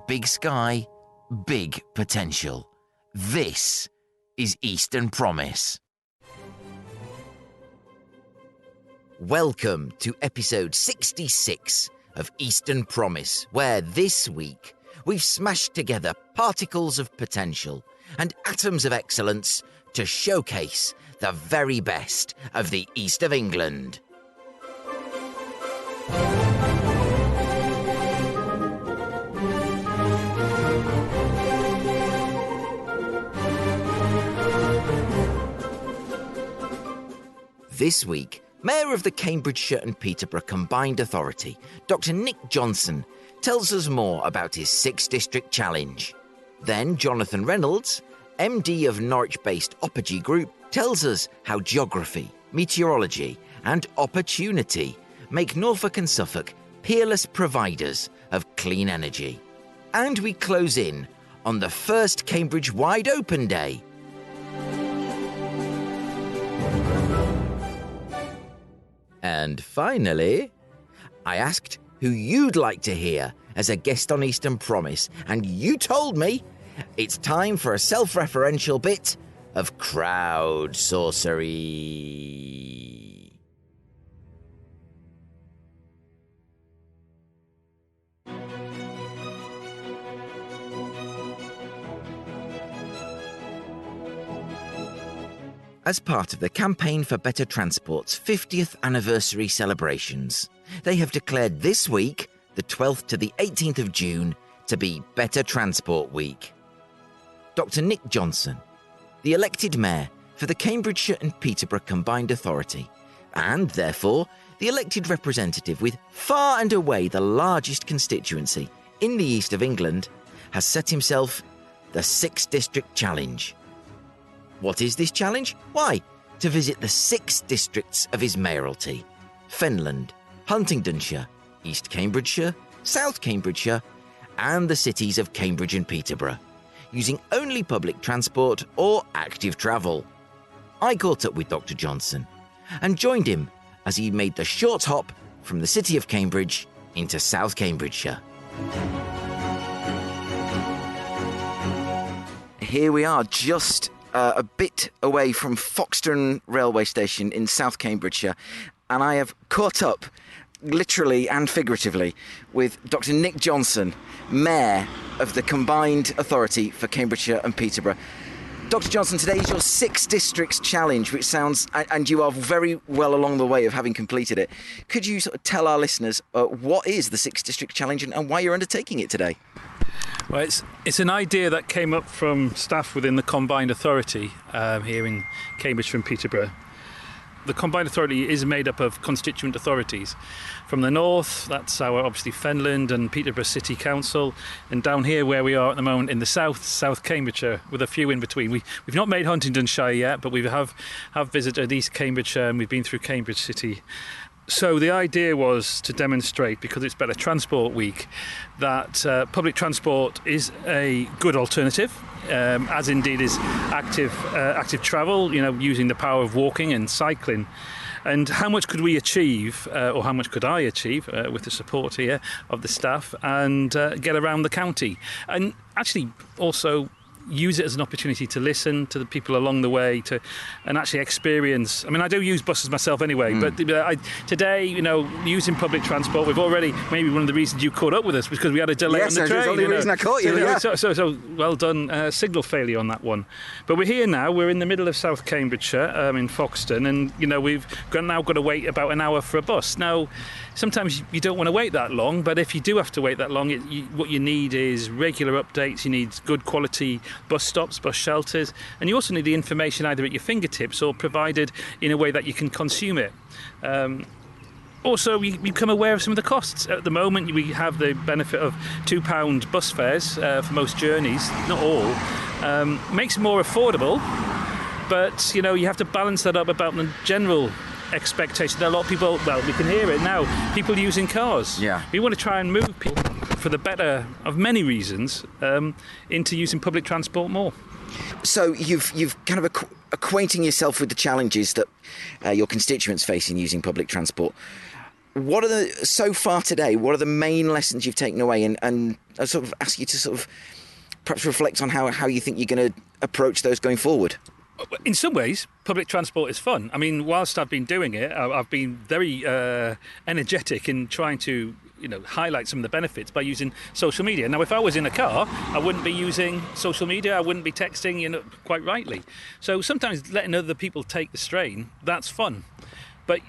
big sky, big potential. This is Eastern Promise. Welcome to episode 66 of Eastern Promise, where this week we've smashed together particles of potential and atoms of excellence to showcase the very best of the East of England. This week, Mayor of the Cambridgeshire and Peterborough Combined Authority, Dr. Nik Johnson, tells us more about his 6-district challenge. Then Johnathan Reynolds, MD of Norwich-based Opergy Group, tells us how geography, meteorology and opportunity make Norfolk and Suffolk peerless providers of clean energy. And we close in on the first Cambridge Wide Open Day. And finally, I asked who you'd like to hear as a guest on Eastern Promise, and you told me it's time for a self-referential bit of CROWDSOURCERY. As part of the Campaign for Better Transport's 50th anniversary celebrations, they have declared this week, the 12th to the 18th of June, to be Better Transport Week. Dr. Nik Johnson, the elected mayor for the Cambridgeshire and Peterborough Combined Authority, and therefore the elected representative with far and away the largest constituency in the East of England, has set himself the 6-district challenge. What is this challenge? Why, to visit the 6 districts of his mayoralty: Fenland, Huntingdonshire, East Cambridgeshire, South Cambridgeshire, and the cities of Cambridge and Peterborough, using only public transport or active travel. I caught up with Dr. Johnson and joined him as he made the short hop from the city of Cambridge into South Cambridgeshire. Here we are, just a bit away from Foxton railway station in South Cambridgeshire, and I have caught up, literally and figuratively, with Dr. Nik Johnson, Mayor of the Combined Authority for Cambridgeshire and Peterborough. Dr. Johnson, today is your 6 districts challenge, which sounds, and you are very well along the way of having completed it. Could you sort of tell our listeners what is the 6 district challenge and why you're undertaking it today? Well, it's an idea that came up from staff within the Combined Authority here in Cambridge and Peterborough. The Combined Authority is made up of constituent authorities. From the north, that's our obviously Fenland and Peterborough City Council, and down here where we are at the moment in the South Cambridgeshire, with a few in between. We've not made Huntingdonshire yet, but we have visited East Cambridgeshire and we've been through Cambridge City. So the idea was to demonstrate, because it's Better Transport Week, that public transport is a good alternative, as indeed is active travel, using the power of walking and cycling. And how much could we achieve, or how much could I achieve, with the support here of the staff, and get around the county? And actually also use it as an opportunity to listen to the people along the way, and actually experience. I mean, I do use buses myself anyway, but today, using public transport, we've already, maybe one of the reasons you caught up with us was because we had a delay on the train. Yes, that's the only reason I caught you. So well done, signal failure on that one. But we're here now, we're in the middle of South Cambridgeshire, in Foxton, and we've now got to wait about an hour for a bus. Now, sometimes you don't want to wait that long, but if you do have to wait that long, what you need is regular updates, you need good quality bus stops, bus shelters, and you also need the information either at your fingertips or provided in a way that you can consume it. Also, you become aware of some of the costs. At the moment, we have the benefit of £2 bus fares for most journeys, not all. Makes it more affordable, but you have to balance that up about the general expectation that a lot of people, well, we can hear it now, people using cars. Yeah. We want to try and move people, for the better of many reasons, into using public transport more. So you've kind of acquainting yourself with the challenges that your constituents face in using public transport. What are so far today, what are the main lessons you've taken away? And I sort of ask you to sort of perhaps reflect on how you think you're going to approach those going forward. In some ways, public transport is fun. I mean, whilst I've been doing it, I've been very energetic in trying to highlight some of the benefits by using social media. Now, if I was in a car, I wouldn't be using social media, I wouldn't be texting, quite rightly. So sometimes letting other people take the strain, that's fun. But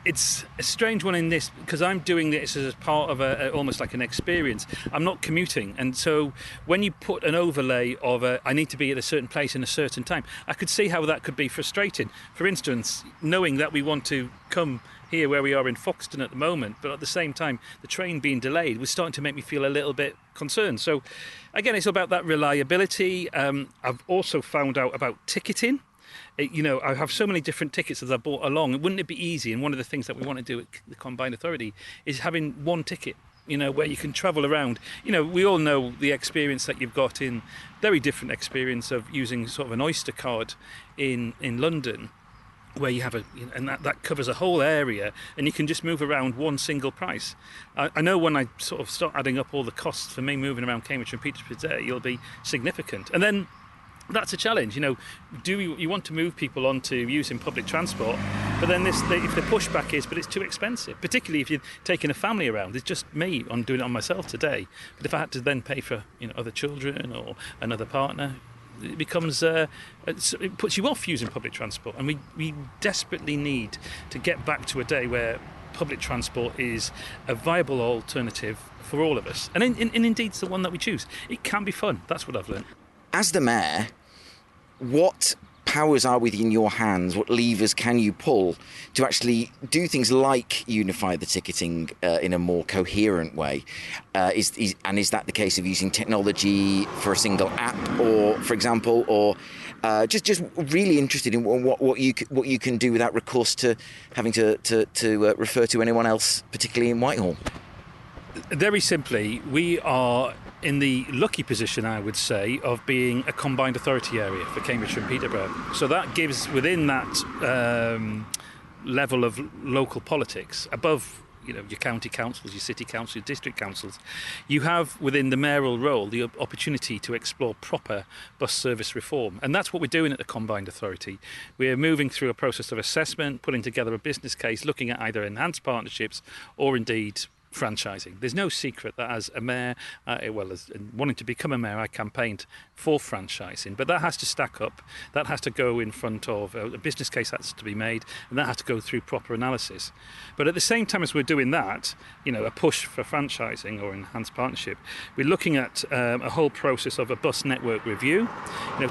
it's a strange one in this, because I'm doing this as part of almost like an experience. I'm not commuting, and so when you put an overlay of I need to be at a certain place in a certain time, I could see how that could be frustrating. For instance, knowing that we want to come here where we are in Foxton at the moment, but at the same time the train being delayed was starting to make me feel a little bit concerned. So again, it's about that reliability. I've also found out about ticketing. I have so many different tickets as I bought along. Wouldn't it be easy? And one of the things that we want to do at the Combined Authority is having one ticket, where you can travel around. We all know the experience that you've got in very different experience of using sort of an Oyster card in London, where you have and that covers a whole area, and you can just move around one single price. I know when I sort of start adding up all the costs for me moving around Cambridge and Peterborough, it'll be significant. And then that's a challenge. Do you want to move people onto using public transport? But then if the pushback is, but it's too expensive, particularly if you're taking a family around. It's just me, I'm doing it on myself today. But if I had to then pay for other children or another partner, it becomes it puts you off using public transport. And we desperately need to get back to a day where public transport is a viable alternative for all of us. And indeed, it's the one that we choose. It can be fun. That's what I've learned. As the mayor, what powers are within your hands? What levers can you pull to actually do things like unify the ticketing in a more coherent way? Is that the case of using technology for a single app, or, for example, or just really interested in what you can do without recourse to having to refer to anyone else, particularly in Whitehall? Very simply, we are in the lucky position, I would say, of being a combined authority area for Cambridgeshire and Peterborough. So that gives, within that level of local politics, above your county councils, your city councils, your district councils, you have within the mayoral role the opportunity to explore proper bus service reform. And that's what we're doing at the Combined Authority. We're moving through a process of assessment, putting together a business case, looking at either enhanced partnerships or indeed franchising. There's no secret that as a mayor, as wanting to become a mayor, I campaigned for franchising, but that has to stack up, that has to go in front of a business case has to be made, and that has to go through proper analysis. But at the same time as we're doing that, a push for franchising or enhanced partnership, we're looking at a whole process of a bus network review,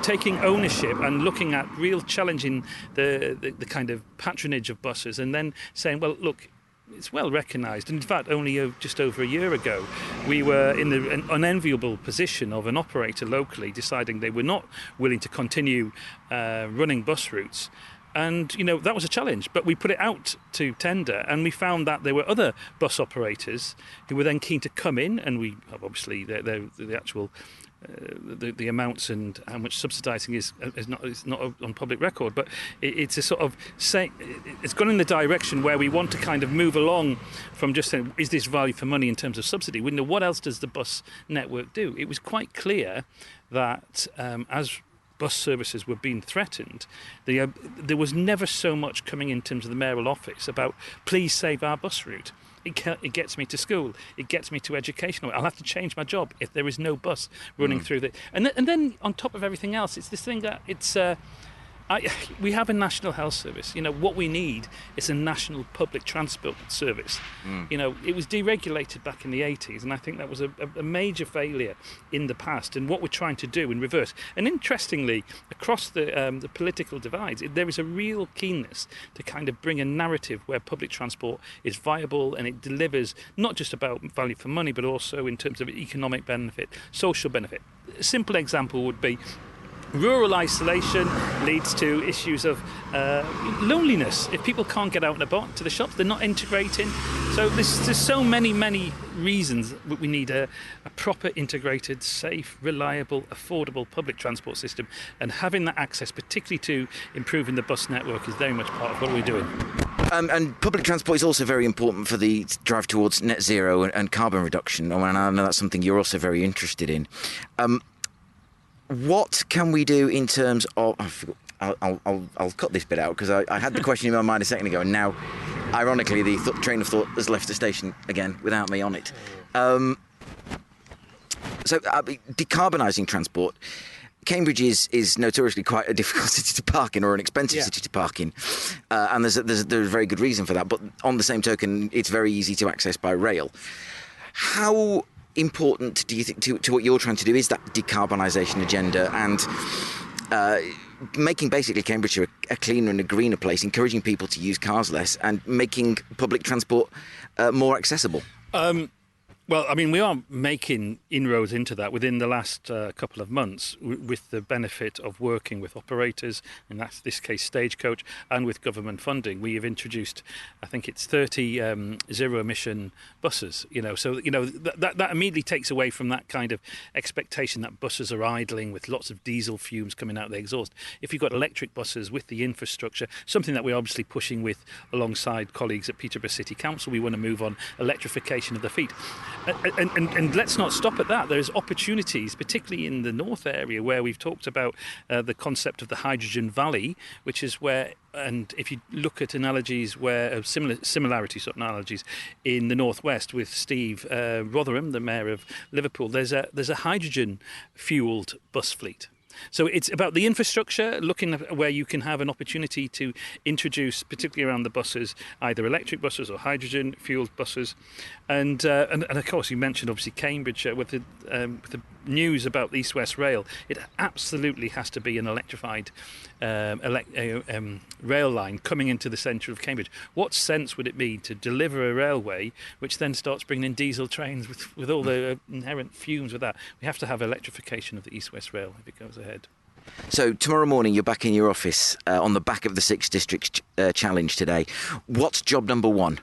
taking ownership and looking at real challenging the kind of patronage of buses, and then saying, well, look, it's well recognised, and in fact only just over a year ago we were in an unenviable position of an operator locally deciding they were not willing to continue running bus routes. And that was a challenge, but we put it out to tender, and we found that there were other bus operators who were then keen to come in, and we have obviously the actual the amounts and how much subsidising is not on public record, but it's a sort of it's gone in the direction where we want to kind of move along from just saying, is this value for money in terms of subsidy? We know what else does the bus network do. It was quite clear that as bus services were being threatened, there was never so much coming in terms of the mayoral office about please save our bus route. It gets me to school. It gets me to education. I'll have to change my job if there is no bus running through the. And then on top of everything else, it's this thing that it's. We have a national health service. What we need is a national public transport service. It was deregulated back in the 80s, and I think that was a major failure in the past. And what we're trying to do in reverse. And interestingly, across the political divides, there is a real keenness to kind of bring a narrative where public transport is viable and it delivers not just about value for money, but also in terms of economic benefit, social benefit. A simple example would be rural isolation leads to issues of loneliness. If people can't get out and about to the shops, they're not integrating. So there's so many reasons that we need a proper integrated, safe, reliable, affordable public transport system, and having that access, particularly to improving the bus network, is very much part of what we're doing. And public transport is also very important for the drive towards net zero and carbon reduction. And I know that's something you're also very interested in. What can we do in terms of... I'll cut this bit out because I had the question in my mind a second ago, and now, ironically, the train of thought has left the station again without me on it. Decarbonising transport. Cambridge is notoriously quite a difficult city to park in, or an expensive city to park in, and there's a very good reason for that. But on the same token, it's very easy to access by rail. How important do you think to what you're trying to do is that decarbonisation agenda, and making basically Cambridgeshire a cleaner and a greener place, encouraging people to use cars less, and making public transport more accessible? Well, I mean, we are making inroads into that within the last couple of months with the benefit of working with operators, in this case Stagecoach, and with government funding. We have introduced, I think it's 30 zero-emission buses, so, that immediately takes away from that kind of expectation that buses are idling with lots of diesel fumes coming out of the exhaust. If you've got electric buses with the infrastructure, something that we're obviously pushing with alongside colleagues at Peterborough City Council, we want to move on electrification of the fleet. And let's not stop at that. There's opportunities, particularly in the north area, where we've talked about the concept of the hydrogen valley, which is where, and if you look at analogies where similarities or analogies in the northwest with Steve Rotherham, the mayor of Liverpool, there's a hydrogen fueled bus fleet. So it's about the infrastructure, looking at where you can have an opportunity to introduce, particularly around the buses, either electric buses or hydrogen-fueled buses. And of course, you mentioned obviously Cambridgeshire with the news about the East West Rail. It absolutely has to be an electrified rail line coming into the centre of Cambridge. What sense would it be to deliver a railway which then starts bringing in diesel trains with all the inherent fumes with that? We have to have electrification of the East West Rail if it goes ahead. So tomorrow morning you're back in your office on the back of the 6 Districts Challenge today. What's job number 1?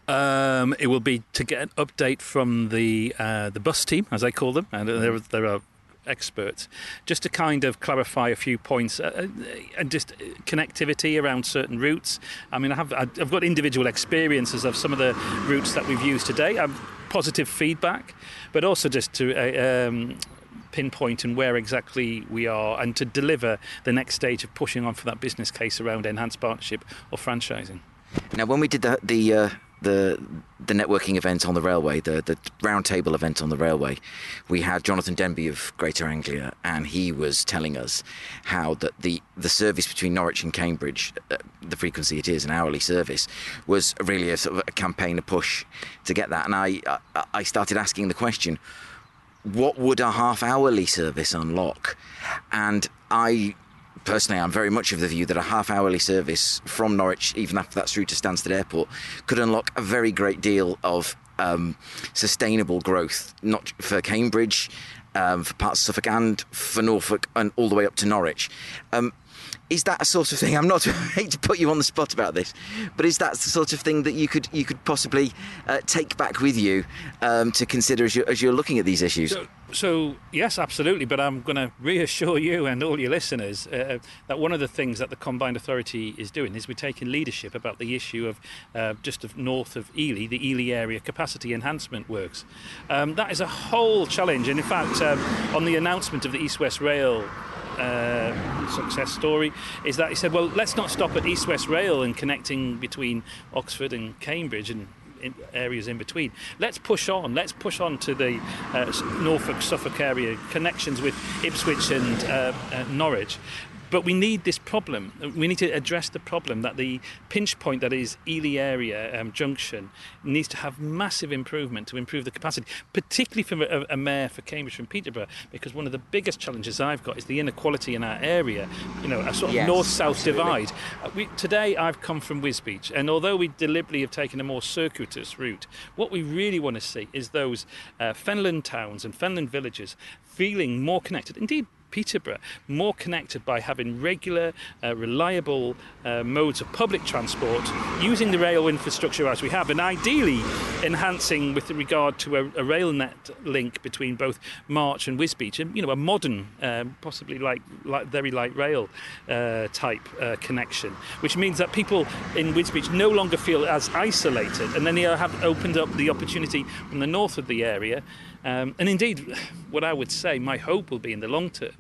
It will be to get an update from the bus team, as I call them, and there are experts, just to kind of clarify a few points and just connectivity around certain routes. I mean, I've got individual experiences of some of the routes that we've used today. Positive feedback, but also just to pinpoint and where exactly we are, and to deliver the next stage of pushing on for that business case around enhanced partnership or franchising. Now, when we did the networking event on the railway, the roundtable event on the railway, we had Johnathan Denby of Greater Anglia, and he was telling us how that the service between Norwich and Cambridge, the frequency it is, an hourly service, was really a sort of a campaign, a push to get that. And I started asking the question, what would a half-hourly service unlock? And personally, I'm very much of the view that a half-hourly service from Norwich, even after that's through to Stansted Airport, could unlock a very great deal of sustainable growth, not for Cambridge, for parts of Suffolk and for Norfolk, and all the way up to Norwich. Is that a sort of thing? I hate to put you on the spot about this, but is that the sort of thing that you could possibly take back with you to consider as you're looking at these issues? So yes, absolutely. But I'm going to reassure you and all your listeners that one of the things that the Combined Authority is doing is we're taking leadership about the issue of just north of Ely, the Ely area capacity enhancement works. That is a whole challenge, and in fact, on the announcement of the East West Rail success story, is that he said, well, let's not stop at East West Rail and connecting between Oxford and Cambridge and areas in between. Let's push on to the Norfolk, Suffolk area, connections with Ipswich and Norwich. But we need this problem. We need to address the problem that the pinch point that is Ely area junction needs to have massive improvement to improve the capacity, particularly for a mayor for Cambridge and Peterborough, because one of the biggest challenges I've got is the inequality in our area, a sort of north-south divide. Today I've come from Wisbech, and although we deliberately have taken a more circuitous route, what we really want to see is those Fenland towns and Fenland villages feeling more connected. Indeed, Peterborough more connected by having regular, reliable modes of public transport, using the rail infrastructure as we have, and ideally enhancing with regard to a rail net link between both March and Wisbech, and a modern, possibly like very light rail type connection, which means that people in Wisbech no longer feel as isolated, and then they have opened up the opportunity from the north of the area. And indeed, what I would say, my hope will be in the long term,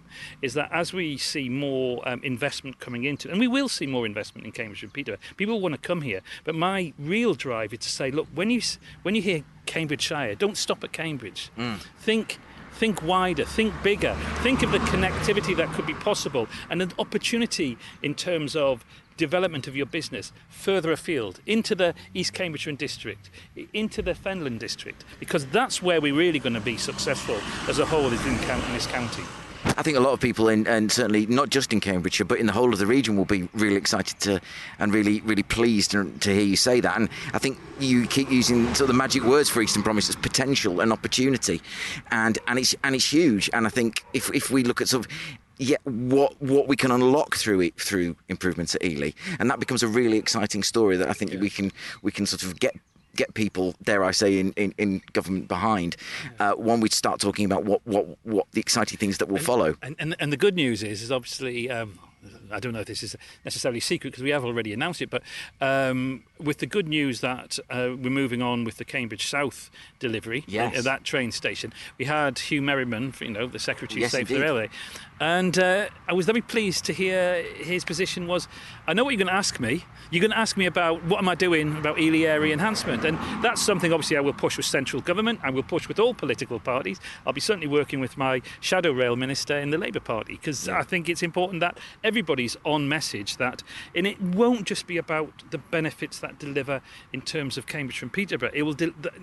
is that as we see more investment coming into, and we will see more investment in Cambridge and Peterborough, people want to come here. But my real drive is to say, look, when you hear Cambridgeshire, don't stop at Cambridge. Think wider, think bigger, think of the connectivity that could be possible, and an opportunity in terms of development of your business further afield into the East Cambridgeshire district, into the Fenland district, because that's where we're really going to be successful as a whole is in this county. I think a lot of people, and certainly not just in Cambridgeshire, but in the whole of the region, will be really excited and really, really pleased to hear you say that. And I think you keep using sort of the magic words for Eastern Promise as potential and opportunity, and it's huge. And I think if we look at sort of what we can unlock through improvements at Ely, and that becomes a really exciting story that I think we can sort of get people, dare I say, in government behind. When we start talking about what the exciting things that will follow. And the good news is obviously. I don't know if this is necessarily secret because we have already announced it, but with the good news that we're moving on with the Cambridge South delivery at that train station, we had Hugh Merriman, the Secretary of State for the Railway, and I was very pleased to hear his position was, I know what you're going to ask me. You're going to ask me about what am I doing about Ely area enhancement, and that's something obviously I will push with central government, I will push with all political parties. I'll be certainly working with my shadow rail minister in the Labour Party, because I think it's important that everybody's on message, and it won't just be about the benefits that deliver in terms of Cambridge and Peterborough. It will,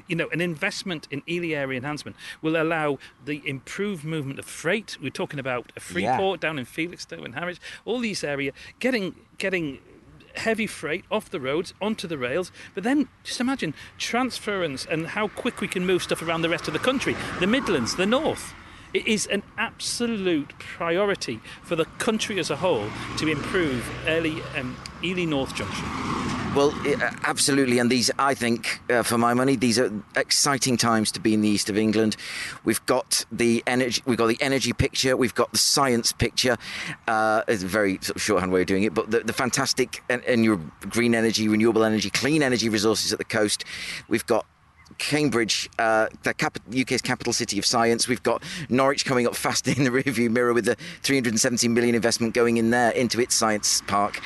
an investment in Ely area enhancement will allow the improved movement of freight. We're talking about a Freeport down in Felixstowe and Harwich, all these areas, getting heavy freight off the roads onto the rails, but then just imagine transference and how quick we can move stuff around the rest of the country, the Midlands, the North. It is an absolute priority for the country as a whole to improve Ely North Junction. Well, absolutely, and these, I think, for my money, these are exciting times to be in the east of England. We've got the energy picture, we've got the science picture. It's a very sort of shorthand way of doing it, but the fantastic and your green energy, renewable energy, clean energy resources at the coast. We've got Cambridge, the UK's capital city of science. We've got Norwich coming up fast in the rearview mirror with the 370 million investment going in there into its science park.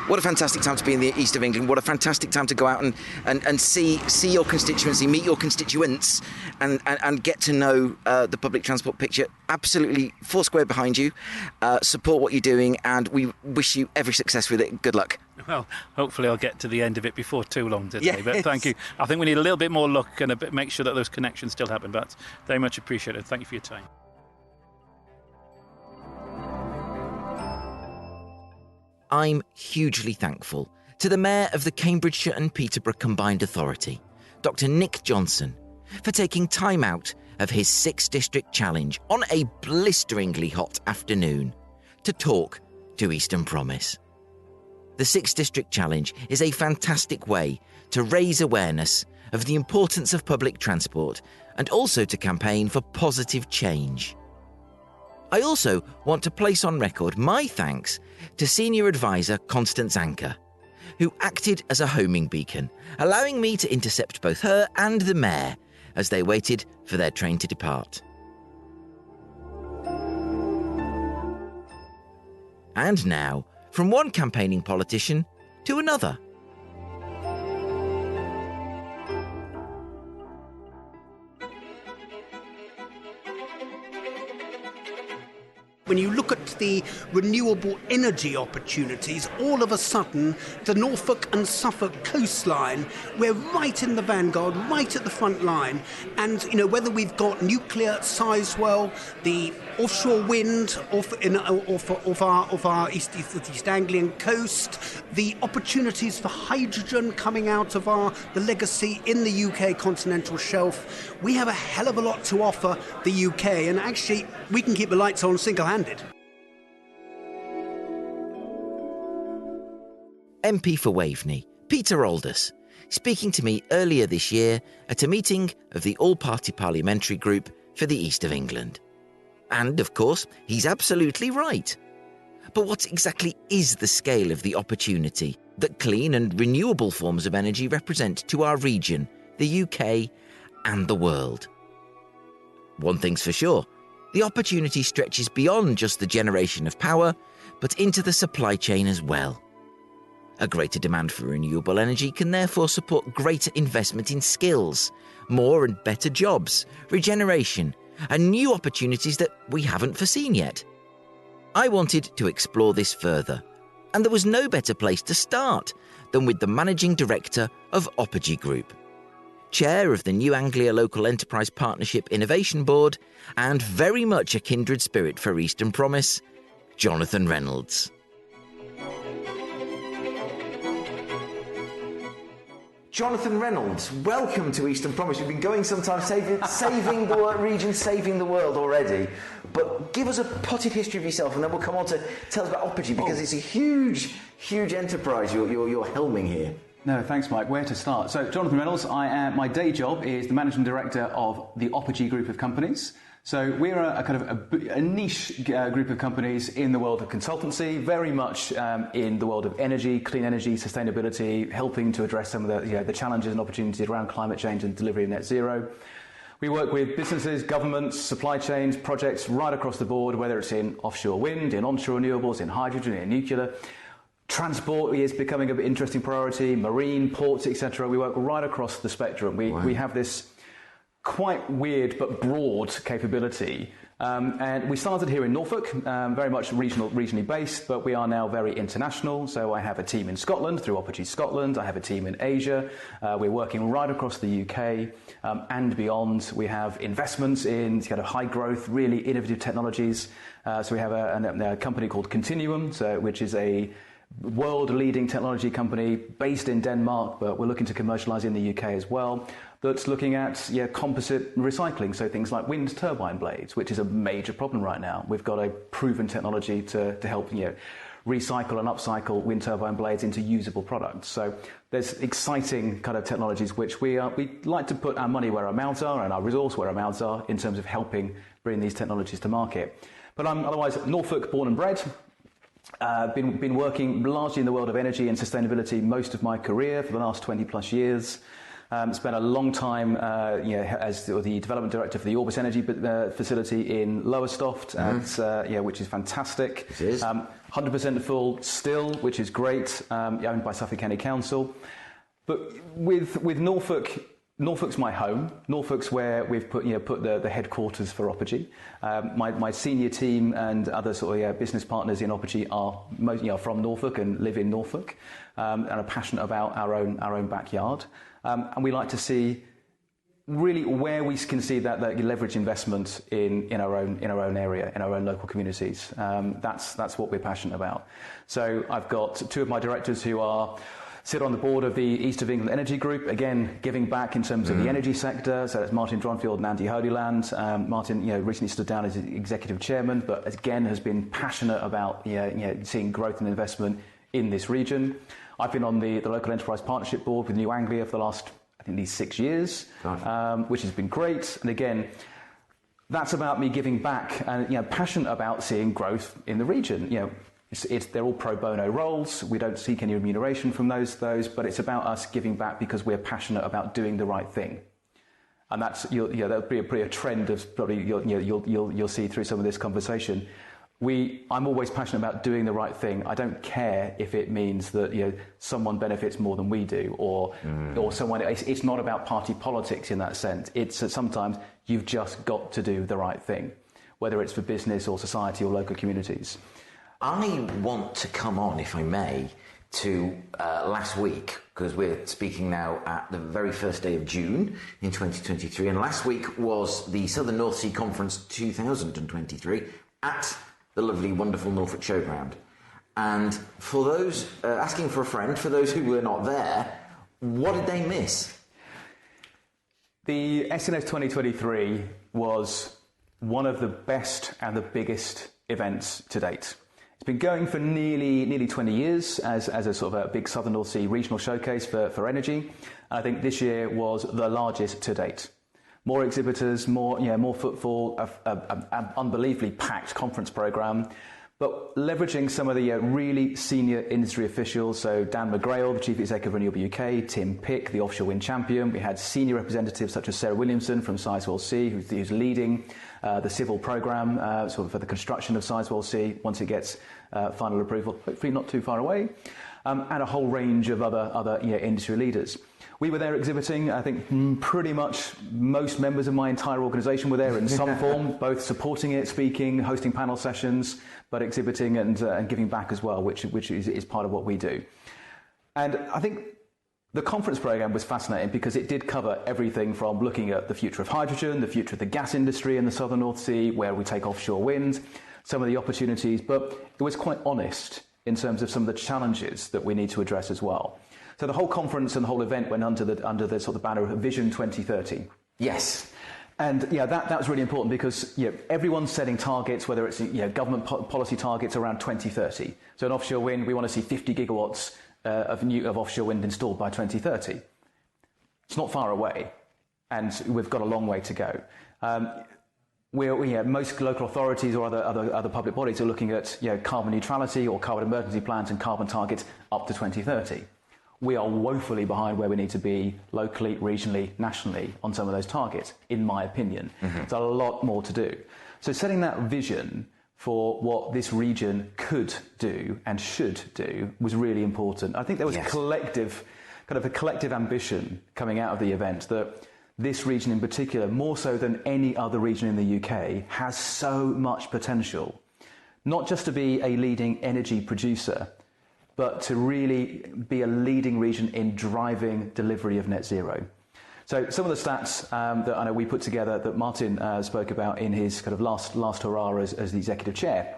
What a fantastic time to be in the east of England. What a fantastic time to go out and see your constituency, meet your constituents, and get to know the public transport picture. Absolutely foursquare behind you. Support what you're doing, and we wish you every success with it. Good luck. Well, hopefully I'll get to the end of it before too long today. Yes. But thank you. I think we need a little bit more luck and make sure that those connections still happen. But very much appreciated. Thank you for your time. I'm hugely thankful to the Mayor of the Cambridgeshire and Peterborough Combined Authority, Dr. Nik Johnson, for taking time out of his 6-district challenge on a blisteringly hot afternoon to talk to Eastern Promise. The 6-district challenge is a fantastic way to raise awareness of the importance of public transport and also to campaign for positive change. I also want to place on record my thanks to Senior Advisor Constance Anker, who acted as a homing beacon, allowing me to intercept both her and the Mayor as they waited for their train to depart. And now, from one campaigning politician to another. When you look at the renewable energy opportunities, all of a sudden, the Norfolk and Suffolk coastline, we're right in the vanguard, right at the front line. And, whether we've got nuclear at Sizewell, the offshore wind off our East Anglian coast, the opportunities for hydrogen coming out of the legacy in the UK continental shelf, we have a hell of a lot to offer the UK. And actually, we can keep the lights on single-handedly landed. MP for Waveney, Peter Aldous, speaking to me earlier this year at a meeting of the All-Party Parliamentary Group for the East of England. And, of course, he's absolutely right. But what exactly is the scale of the opportunity that clean and renewable forms of energy represent to our region, the UK, and the world? One thing's for sure, the opportunity stretches beyond just the generation of power, but into the supply chain as well. A greater demand for renewable energy can therefore support greater investment in skills, more and better jobs, regeneration, and new opportunities that we haven't foreseen yet. I wanted to explore this further, and there was no better place to start than with the Managing Director of Opergy Group, Chair of the New Anglia Local Enterprise Partnership Innovation Board, and very much a kindred spirit for Eastern Promise, Johnathan Reynolds. Johnathan Reynolds, welcome to Eastern Promise. We've been going sometime saving the region, saving the world already. But give us a potted history of yourself, and then we'll come on to tell us about Opergy, because it's a huge, huge enterprise you're helming here. No, thanks, Mike. Where to start? So, Johnathan Reynolds, my day job is the Managing Director of the Opergy Group of companies. So we're a kind of a niche group of companies in the world of consultancy, very much in the world of energy, clean energy, sustainability, helping to address some of the challenges and opportunities around climate change and delivery of net zero. We work with businesses, governments, supply chains, projects right across the board, whether it's in offshore wind, in onshore renewables, in hydrogen, in nuclear. Transport is becoming an interesting priority, marine, ports, etc. We work right across the spectrum. We have this quite weird but broad capability. And we started here in Norfolk, very much regionally based, but we are now very international. So I have a team in Scotland through Opergy Scotland. I have a team in Asia. We're working right across the UK and beyond. We have investments in kind of high growth, really innovative technologies. So we have a company called Continuum, which is a world-leading technology company based in Denmark, but we're looking to commercialise in the UK as well, that's looking at composite recycling, so things like wind turbine blades, which is a major problem right now. We've got a proven technology to help recycle and upcycle wind turbine blades into usable products. So there's exciting kind of technologies which we like to put our money where our mouths are and our resource where our mouths are in terms of helping bring these technologies to market. But I'm otherwise Norfolk born and bred. Been working largely in the world of energy and sustainability most of my career for the last 20 plus years. Spent a long time as the development director for the Orbis Energy facility in Lowestoft, which is fantastic. It is. 100% full still, which is great, owned by Suffolk County Council. But with Norfolk, Norfolk's my home. Norfolk's where we've put the headquarters for Opergy. My senior team and other sort of business partners in Opergy are from Norfolk and live in Norfolk, and are passionate about our own backyard. And we like to see really where we can see that leverage investment in our own area, in our own local communities. That's what we're passionate about. So I've got two of my directors who sit on the board of the East of England Energy Group, again, giving back in terms of the energy sector. So that's Martin Dronfield and Andy Holyland. Martin, recently stood down as executive chairman, but again has been passionate about seeing growth and investment in this region. I've been on the local enterprise partnership board with New Anglia for the last, I think, these 6 years, which has been great. And again, that's about me giving back and passionate about seeing growth in the region. They're all pro bono roles. We don't seek any remuneration from those, but it's about us giving back because we're passionate about doing the right thing. And that's that'll be a trend of probably you'll see through some of this conversation. I'm always passionate about doing the right thing. I don't care if it means that someone benefits more than we do, or someone. It's not about party politics in that sense. It's sometimes you've just got to do the right thing, whether it's for business or society or local communities. I want to come on, if I may, to last week, because we're speaking now at the very first day of June in 2023, and last week was the Southern North Sea Conference 2023 at the lovely, wonderful Norfolk Showground. And for those asking for a friend, for those who were not there, what did they miss? The SNS 2023 was one of the best and the biggest event to date. It's been going for nearly 20 years as a sort of a big Southern North Sea regional showcase for energy. I think this year was the largest to date. More exhibitors, more footfall, an unbelievably packed conference programme, but leveraging some of the really senior industry officials. So Dan McGrail, the Chief Executive of Renewable UK, Tim Pick, the offshore wind champion. We had senior representatives such as Sarah Williamson from Sizewell C, who's leading the civil programme sort of for the construction of Sizewell C once it gets final approval, hopefully not too far away, and a whole range of other industry leaders. We were there exhibiting. I think pretty much most members of my entire organisation were there in some form, both supporting it, speaking, hosting panel sessions, but exhibiting and giving back as well, which is part of what we do. And I think the conference programme was fascinating because it did cover everything from looking at the future of hydrogen, the future of the gas industry in the Southern North Sea, where we take offshore wind, some of the opportunities, but it was quite honest in terms of some of the challenges that we need to address as well. So the whole conference and the whole event went under the sort of banner of Vision 2030. Yes. And that was really important because everyone's setting targets, whether it's government policy targets around 2030. So in offshore wind, we want to see 50 gigawatts of offshore wind installed by 2030. It's not far away, and we've got a long way to go. Most local authorities or other public bodies are looking at carbon neutrality or carbon emergency plans and carbon targets up to 2030. We are woefully behind where we need to be locally, regionally, nationally on some of those targets, in my opinion. Mm-hmm. There's a lot more to do. So setting that vision for what this region could do and should do was really important. I think there was a collective ambition coming out of the event that this region in particular, more so than any other region in the UK, has so much potential, not just to be a leading energy producer, but to really be a leading region in driving delivery of net zero. So some of the stats that I know we put together that Martin spoke about in his kind of last hurrah as the executive chair.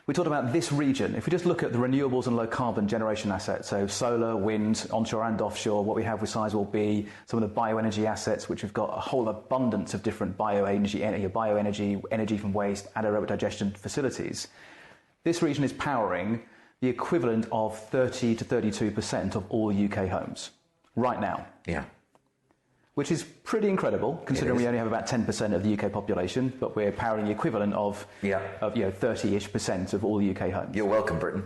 We talked about this region. If we just look at the renewables and low carbon generation assets, so solar, wind, onshore and offshore, what we have with Sizewell B, some of the bioenergy assets, which we've got a whole abundance of different bioenergy, energy from waste, anaerobic digestion facilities. This region is powering the equivalent of 30 to 32% of all UK homes right now. Yeah. Which is pretty incredible, considering we only have about 10% of the UK population, but we're powering the equivalent of 30-ish% of all UK homes. You're welcome, Britain.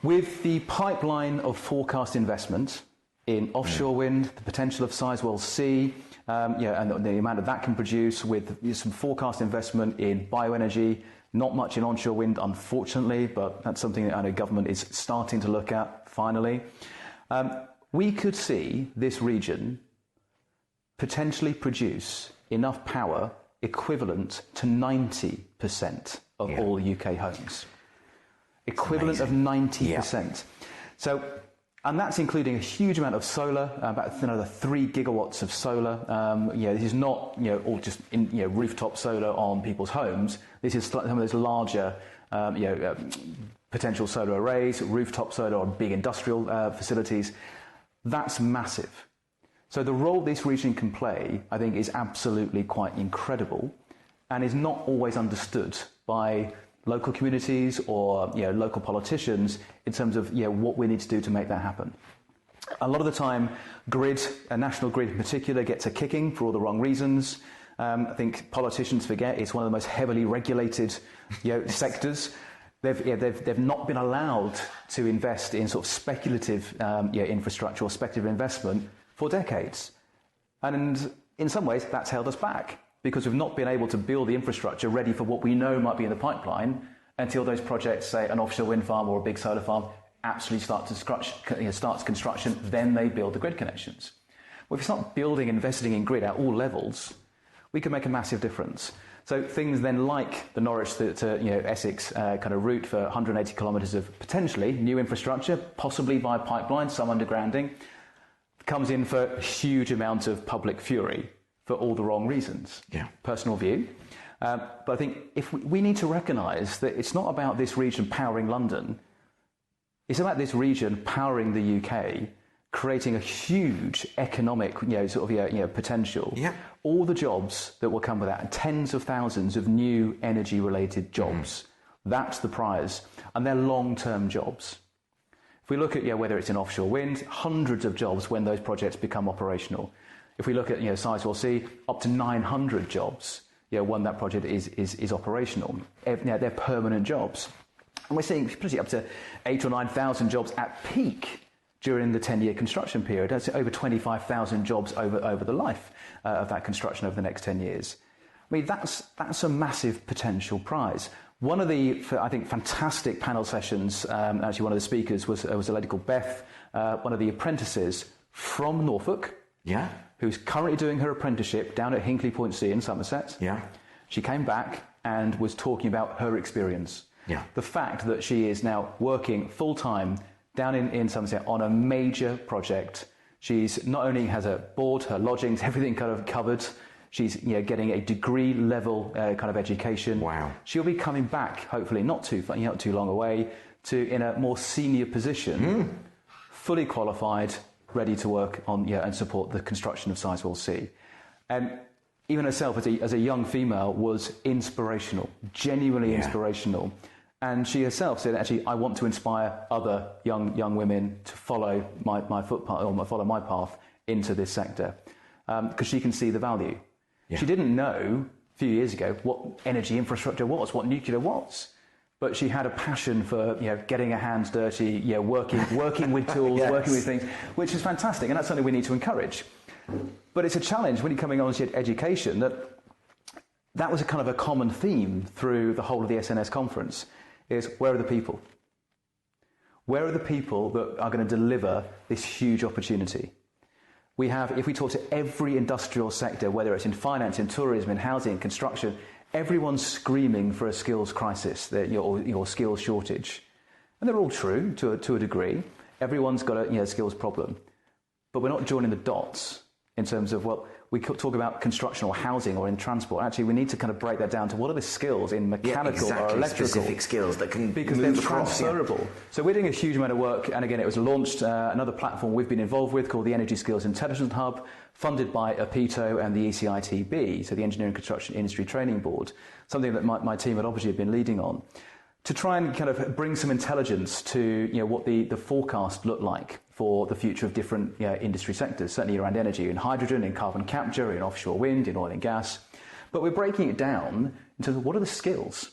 With the pipeline of forecast investment in offshore wind, the potential of Sizewell C, and the amount that can produce, with some forecast investment in bioenergy, not much in onshore wind, unfortunately, but that's something that I know government is starting to look at finally. We could see this region potentially produce enough power equivalent to 90% of all UK homes. Equivalent of 90%. Yeah. So, and that's including a huge amount of solar, about another 3 gigawatts of solar. This is not all just rooftop solar on people's homes. This is some of those larger potential solar arrays, rooftop solar on big industrial facilities. That's massive. So the role this region can play, I think, is absolutely quite incredible and is not always understood by local communities or local politicians in terms of what we need to do to make that happen. A lot of the time, national grid in particular, gets a kicking for all the wrong reasons. I think politicians forget it's one of the most heavily regulated sectors. They've not been allowed to invest in sort of speculative infrastructure or speculative investment for decades. And in some ways, that's held us back because we've not been able to build the infrastructure ready for what we know might be in the pipeline until those projects, say an offshore wind farm or a big solar farm, actually starts construction, then they build the grid connections. Well, if you start investing in grid at all levels, we can make a massive difference. So things then like the Norwich to Essex kind of route for 180 kilometres of potentially new infrastructure, possibly via pipeline, some undergrounding, comes in for a huge amount of public fury for all the wrong reasons. Yeah. Personal view. But I think if we need to recognise that it's not about this region powering London, it's about this region powering the UK creating a huge economic, potential. Yeah. All the jobs that will come with that, tens of thousands of new energy-related jobs. That's the prize, and they're long-term jobs. If we look at whether it's in offshore wind, hundreds of jobs when those projects become operational. If we look at Sizewell C, up to 900 jobs when that project is operational. They're permanent jobs. And we're seeing pretty up to 8,000 or 9,000 jobs at peak during the 10-year construction period. That's over 25,000 jobs over the life of that construction over the next 10 years. I mean, that's a massive potential prize. One of the, I think, fantastic panel sessions, actually one of the speakers was a lady called Beth, one of the apprentices from Norfolk, who's currently doing her apprenticeship down at Hinkley Point C in Somerset. Yeah. She came back and was talking about her experience. Yeah. The fact that she is now working full-time down in Somerset on a major project. She's not only has her board, her lodgings, everything kind of covered. She's getting a degree level kind of education. Wow. She'll be coming back, hopefully not too long away, in a more senior position, fully qualified, ready to work on and support the construction of Sizewell C. And even herself as a young female was inspirational, genuinely inspirational. And she herself said, actually, I want to inspire other young women to follow my footpath, or follow my path into this sector, because she can see the value. Yeah. She didn't know a few years ago what energy infrastructure was, what nuclear was, but she had a passion for getting her hands dirty, working with tools, working with things, which is fantastic, and that's something we need to encourage. But it's a challenge when you're coming on to education that was a kind of a common theme through the whole of the SNS conference. Is where are the people? Where are the people that are going to deliver this huge opportunity? We have, if we talk to every industrial sector, whether it's in finance, in tourism, in housing, in construction, everyone's screaming for a skills crisis or skills shortage. And they're all true to a degree. Everyone's got a skills problem. But we're not joining the dots in terms of, we could talk about construction or housing or in transport. Actually, we need to kind of break that down to what are the skills in mechanical or electrical. Specific skills that can because move they're across, transferable. So we're doing a huge amount of work, and again, it was launched another platform we've been involved with called the Energy Skills Intelligence Hub, funded by APITO and the ECITB, so the Engineering Construction Industry Training Board, something that my team at Opergy have been leading on, to try and kind of bring some intelligence to what the forecast looked like for the future of different industry sectors, certainly around energy, in hydrogen, in carbon capture, in offshore wind, in oil and gas. But we're breaking it down in terms of what are the skills?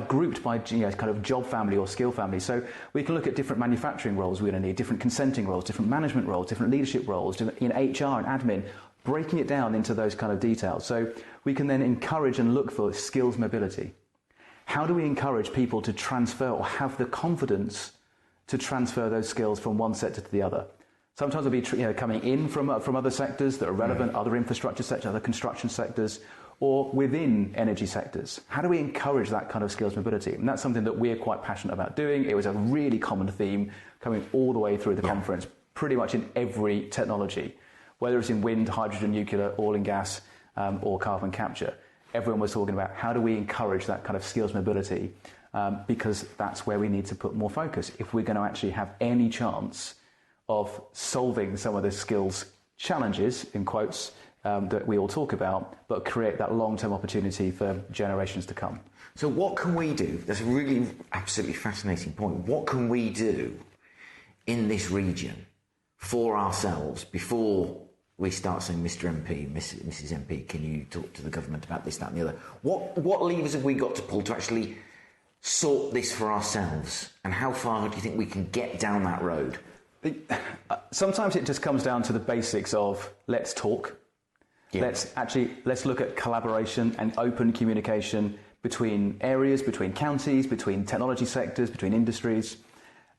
Grouped by kind of job family or skill family. So we can look at different manufacturing roles we're going to need, different consenting roles, different management roles, different leadership roles, in HR and admin, breaking it down into those kind of details. So we can then encourage and look for skills mobility. How do we encourage people to transfer or have the confidence to transfer those skills from one sector to the other? Sometimes it'll be coming in from other sectors that are relevant, other infrastructure sectors, other construction sectors, or within energy sectors. How do we encourage that kind of skills mobility? And that's something that we're quite passionate about doing. It was a really common theme coming all the way through the conference, pretty much in every technology, whether it's in wind, hydrogen, nuclear, oil and gas, or carbon capture. Everyone was talking about how do we encourage that kind of skills mobility, because that's where we need to put more focus if we're going to actually have any chance of solving some of the skills challenges, in quotes, that we all talk about, but create that long-term opportunity for generations to come. So what can we do? That's a really absolutely fascinating point. What can we do in this region for ourselves before we start saying, Mr. MP, Mrs. MP, can you talk to the government about this, that and the other? What levers have we got to pull to actually sort this for ourselves? And how far do you think we can get down that road? Sometimes it just comes down to the basics of let's talk. Yeah. Let's look at collaboration and open communication between areas, between counties, between technology sectors, between industries.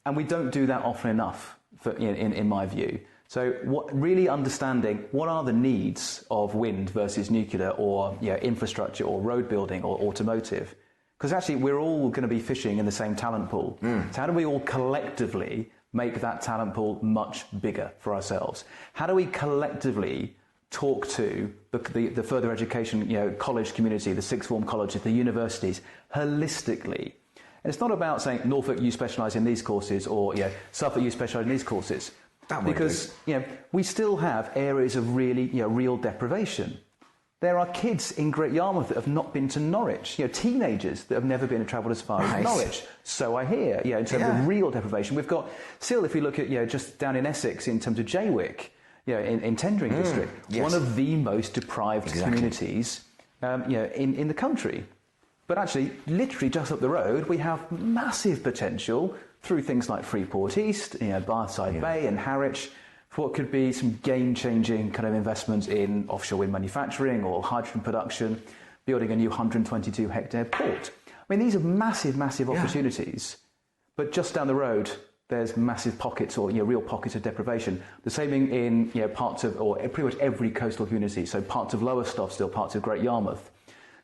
And we don't do that often enough, in my view. So really understanding what are the needs of wind versus nuclear or infrastructure or road building or automotive. Because actually we're all going to be fishing in the same talent pool. So how do we all collectively make that talent pool much bigger for ourselves? How do we collectively talk to the further education college community, the sixth form colleges, the universities, holistically? And it's not about saying, Norfolk, you specialise in these courses, or Suffolk, you specialise in these courses. Because we still have areas of really real deprivation. There are kids in Great Yarmouth that have not been to Norwich. Teenagers that have never been travelled as far as Norwich. So I hear. In terms of real deprivation, we've got still. If we look at just down in Essex in terms of Jaywick, in Tendring district, one of the most deprived communities, in the country. But actually, literally just up the road, we have massive potential through things like Freeport East, Bardside Bay and Harwich, for what could be some game-changing kind of investments in offshore wind manufacturing or hydrogen production, building a new 122-hectare port. I mean, these are massive, massive opportunities. But just down the road, there's massive pockets or real pockets of deprivation. The same in parts of, or pretty much every coastal community. So parts of Lowestoft still, parts of Great Yarmouth.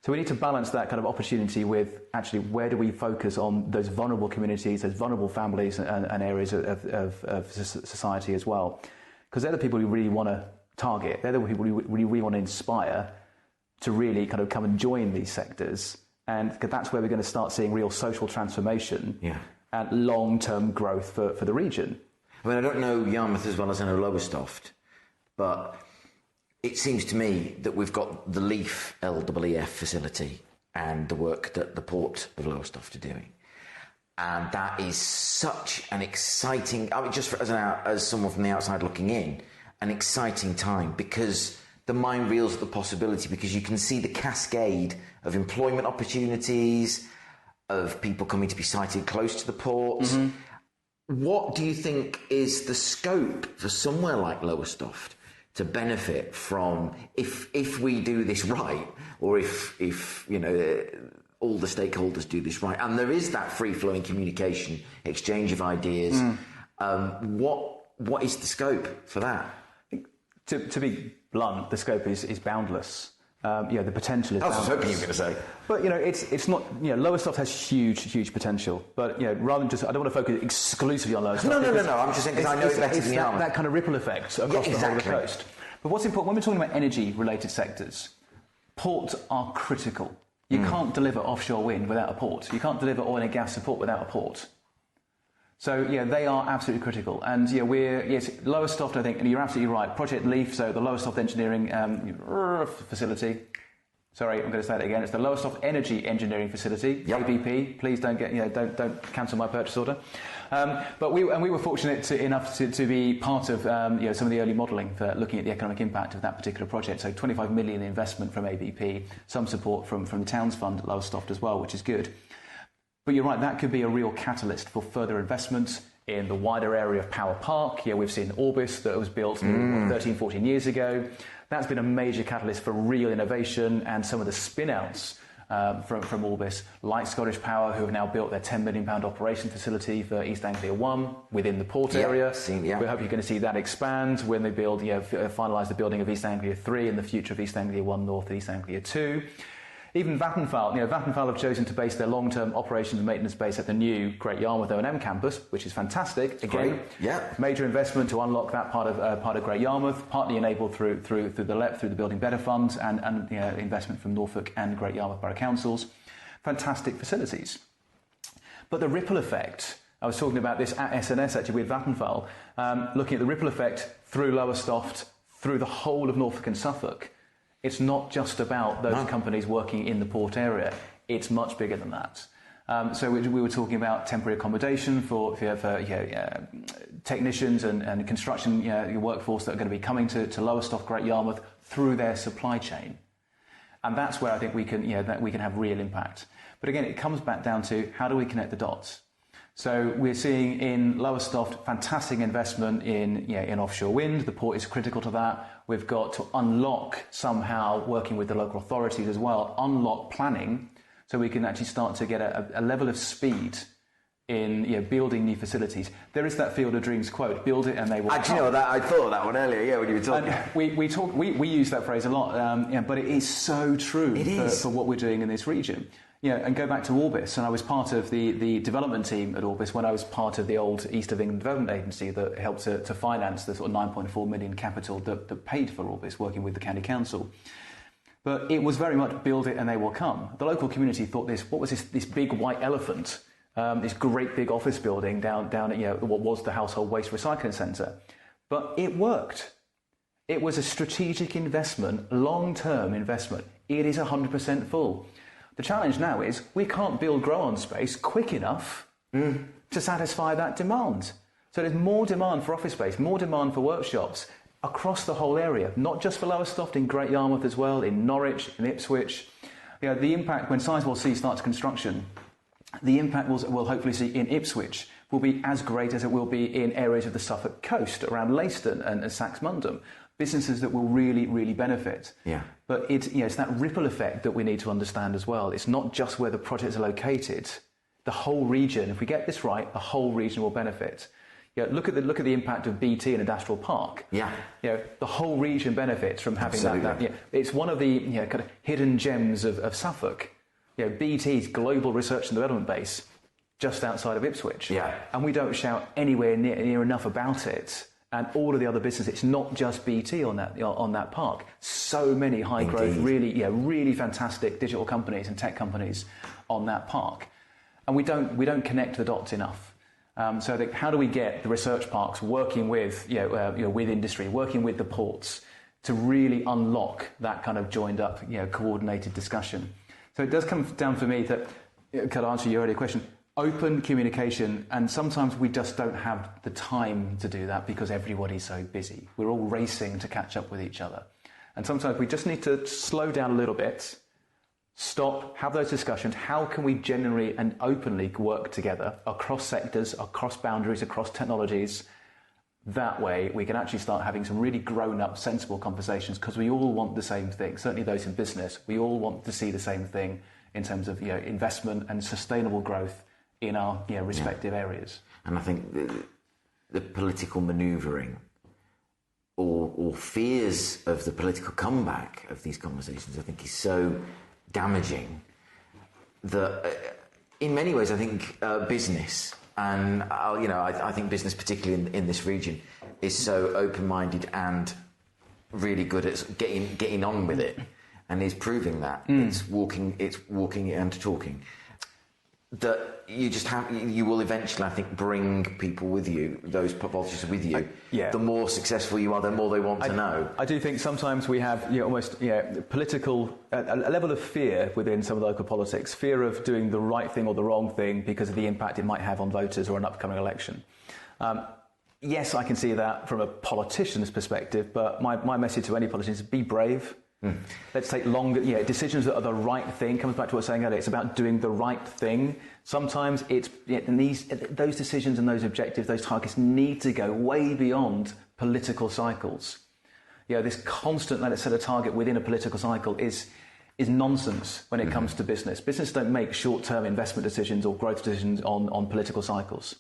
So we need to balance that kind of opportunity with actually where do we focus on those vulnerable communities, those vulnerable families and areas of society as well. Because they're the people we really want to target. They're the people we really want to inspire to really kind of come and join these sectors. And that's where we're going to start seeing real social transformation and long-term growth for the region. I mean, I don't know Yarmouth as well as I know Lowestoft, but it seems to me that we've got the LEAF LEEF facility and the work that the Port of Lowestoft are doing. And that is such an exciting, just as someone from the outside looking in, an exciting time, because the mind reels at the possibility, because you can see the cascade of employment opportunities, of people coming to be sited close to the port. What do you think is the scope for somewhere like Lowestoft to benefit from if we do this right, or if all the stakeholders do this right, and there is that free-flowing communication, exchange of ideas? What is the scope for that? To be blunt, the scope is boundless. The potential is boundless. I was hoping you were going to say. But it's not. Lowestoft has huge potential. But rather than just, I don't want to focus exclusively on Lowestoft. No. I'm just saying because I know it better than Yarmouth. That kind of ripple effect across the whole of the coast. But what's important when we're talking about energy-related sectors, ports are critical. You can't deliver offshore wind without a port. You can't deliver oil and gas support without a port. So, they are absolutely critical. And, Lowestoft, I think, and you're absolutely right, Project LEAF, so the Lowestoft Engineering Facility. Sorry, I'm going to say that again. It's the Lowestoft Energy Engineering Facility, ABP. Please don't don't cancel my purchase order. But we were fortunate enough to be part of some of the early modelling for looking at the economic impact of that particular project. So 25 million investment from ABP, some support from the Towns Fund at Lowestoft as well, which is good. But you're right, that could be a real catalyst for further investment in the wider area of Power Park. We've seen Orbis that was built 13, 14 years ago. That's been a major catalyst for real innovation, and some of the spin-outs from Orbis, like Scottish Power, who have now built their £10 million operation facility for East Anglia 1 within the port area. We hope you're going to see that expand when they build, finalise the building of East Anglia 3 and the future of East Anglia 1 North and East Anglia 2. Even Vattenfall, Vattenfall have chosen to base their long-term operations and maintenance base at the new Great Yarmouth O&M campus, which is fantastic. Again, major investment to unlock that part of Great Yarmouth, partly enabled through the Building Better Fund and investment from Norfolk and Great Yarmouth Borough Councils. Fantastic facilities. But the ripple effect, I was talking about this at SNS actually with Vattenfall, looking at the ripple effect through Lowestoft, through the whole of Norfolk and Suffolk. It's not just about those companies working in the port area. It's much bigger than that. So we were talking about temporary accommodation for technicians and construction workforce that are going to be coming to Lowestoft, Great Yarmouth through their supply chain. And that's where I think we can have real impact. But again, it comes back down to how do we connect the dots? So we're seeing in Lowestoft fantastic investment in offshore wind. The port is critical to that. We've got to unlock somehow, working with the local authorities as well, unlock planning so we can actually start to get a level of speed in building new facilities. There is that Field of Dreams quote, build it and they will come. I thought of that one earlier, when you were talking. We use that phrase a lot, but it is so true for what we're doing in this region. And go back to Orbis, and I was part of the development team at Orbis when I was part of the old East of England Development Agency that helped to finance the sort of 9.4 million capital that paid for Orbis, working with the county council. But it was very much build it and they will come. The local community thought what was this big white elephant, this great big office building down at what was the Household Waste Recycling Centre. But it worked. It was a strategic investment, long-term investment. It is 100% full. The challenge now is we can't build grow-on space quick enough to satisfy that demand. So there's more demand for office space, more demand for workshops across the whole area, not just for Lowestoft, in Great Yarmouth as well, in Norwich, in Ipswich. The impact when Sizewell C starts construction, the impact we'll hopefully see in Ipswich will be as great as it will be in areas of the Suffolk coast, around Leiston and Saxmundham. Businesses that will really, really benefit. Yeah. But it's that ripple effect that we need to understand as well. It's not just where the projects are located. The whole region, if we get this right, the whole region will benefit. Look at the impact of BT in Industrial Park. Yeah. The whole region benefits from having that. It's one of the kind of hidden gems of Suffolk. BT's global research and development base, just outside of Ipswich. Yeah. And we don't shout anywhere near enough about it. And all of the other businesses, it's not just BT on that park. So many high growth, really fantastic digital companies and tech companies on that park, and we don't connect the dots enough. So how do we get the research parks working with with industry, working with the ports to really unlock that kind of joined up, coordinated discussion? So it does come down for me that, could I answer your earlier question? Open communication, and sometimes we just don't have the time to do that because everybody's so busy. We're all racing to catch up with each other. And sometimes we just need to slow down a little bit, stop, have those discussions. How can we genuinely and openly work together across sectors, across boundaries, across technologies? That way we can actually start having some really grown-up, sensible conversations, because we all want the same thing. Certainly those in business, we all want to see the same thing in terms of investment and sustainable growth in our respective areas. And I think the political manoeuvring or fears of the political comeback of these conversations, I think, is so damaging that in many ways I think business, and I think business particularly in this region, is so open-minded and really good at getting on with it, and is proving that it's walking and talking. That you will eventually, I think, bring people with you, those politicians with you. The more successful you are, the more they want to know. I do think sometimes we have almost political, a level of fear within some of local politics, fear of doing the right thing or the wrong thing because of the impact it might have on voters or an upcoming election. Yes, I can see that from a politician's perspective, but my message to any politician is be brave. Let's take longer, decisions that are the right thing. Comes back to what I was saying earlier. It's about doing the right thing. Sometimes those decisions and those objectives, those targets need to go way beyond political cycles. This constant let's set a target within a political cycle is nonsense when it comes to business. Business don't make short-term investment decisions or growth decisions on political cycles.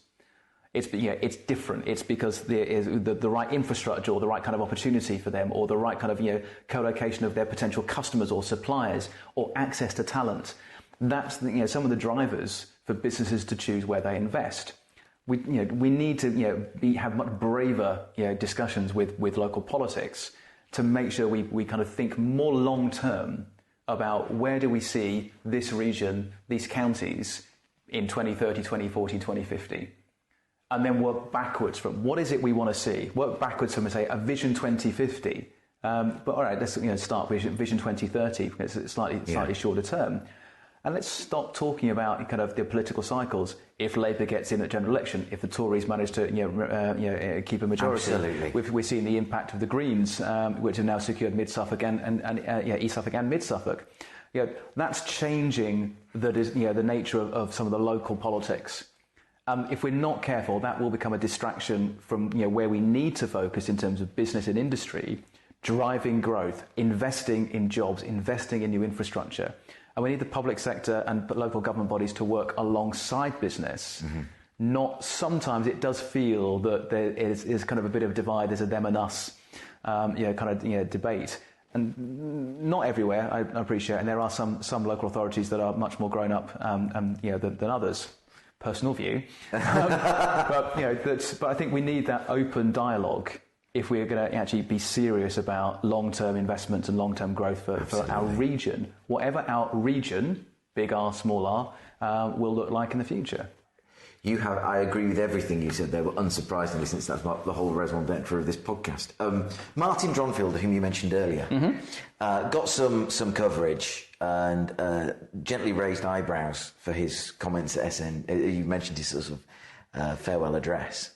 It's different. It's because there is the right infrastructure or the right kind of opportunity for them, or the right kind of co-location of their potential customers or suppliers, or access to talent. That's some of the drivers for businesses to choose where they invest. We need to have much braver discussions with local politics to make sure we kind of think more long term about where do we see this region, these counties in 2030, 2040, 2050. And then work backwards from what is it we want to see. Work backwards from, say, a Vision 2050. But all right, let's start with Vision 2030 because it's slightly shorter term. And let's stop talking about kind of the political cycles. If Labour gets in at general election, if the Tories manage to keep a majority, absolutely. We're seeing the impact of the Greens, which have now secured Mid Suffolk and East Suffolk and Mid Suffolk. That's changing the nature of some of the local politics. If we're not careful, that will become a distraction from where we need to focus in terms of business and industry, driving growth, investing in jobs, investing in new infrastructure. And we need the public sector and local government bodies to work alongside business. Not sometimes it does feel that there is kind of a bit of a divide. There's a them and us, debate. And not everywhere, I appreciate. And there are some local authorities that are much more grown up than others. Personal view, but I think we need that open dialogue if we're going to actually be serious about long-term investments and long-term growth for our region, whatever our region, big R, small r, will look like in the future. I agree with everything you said there, but unsurprisingly, since that's the whole raison d'etre of this podcast. Martin Dronfield, whom you mentioned earlier, got some coverage and gently raised eyebrows for his comments at SN. You mentioned his sort of farewell address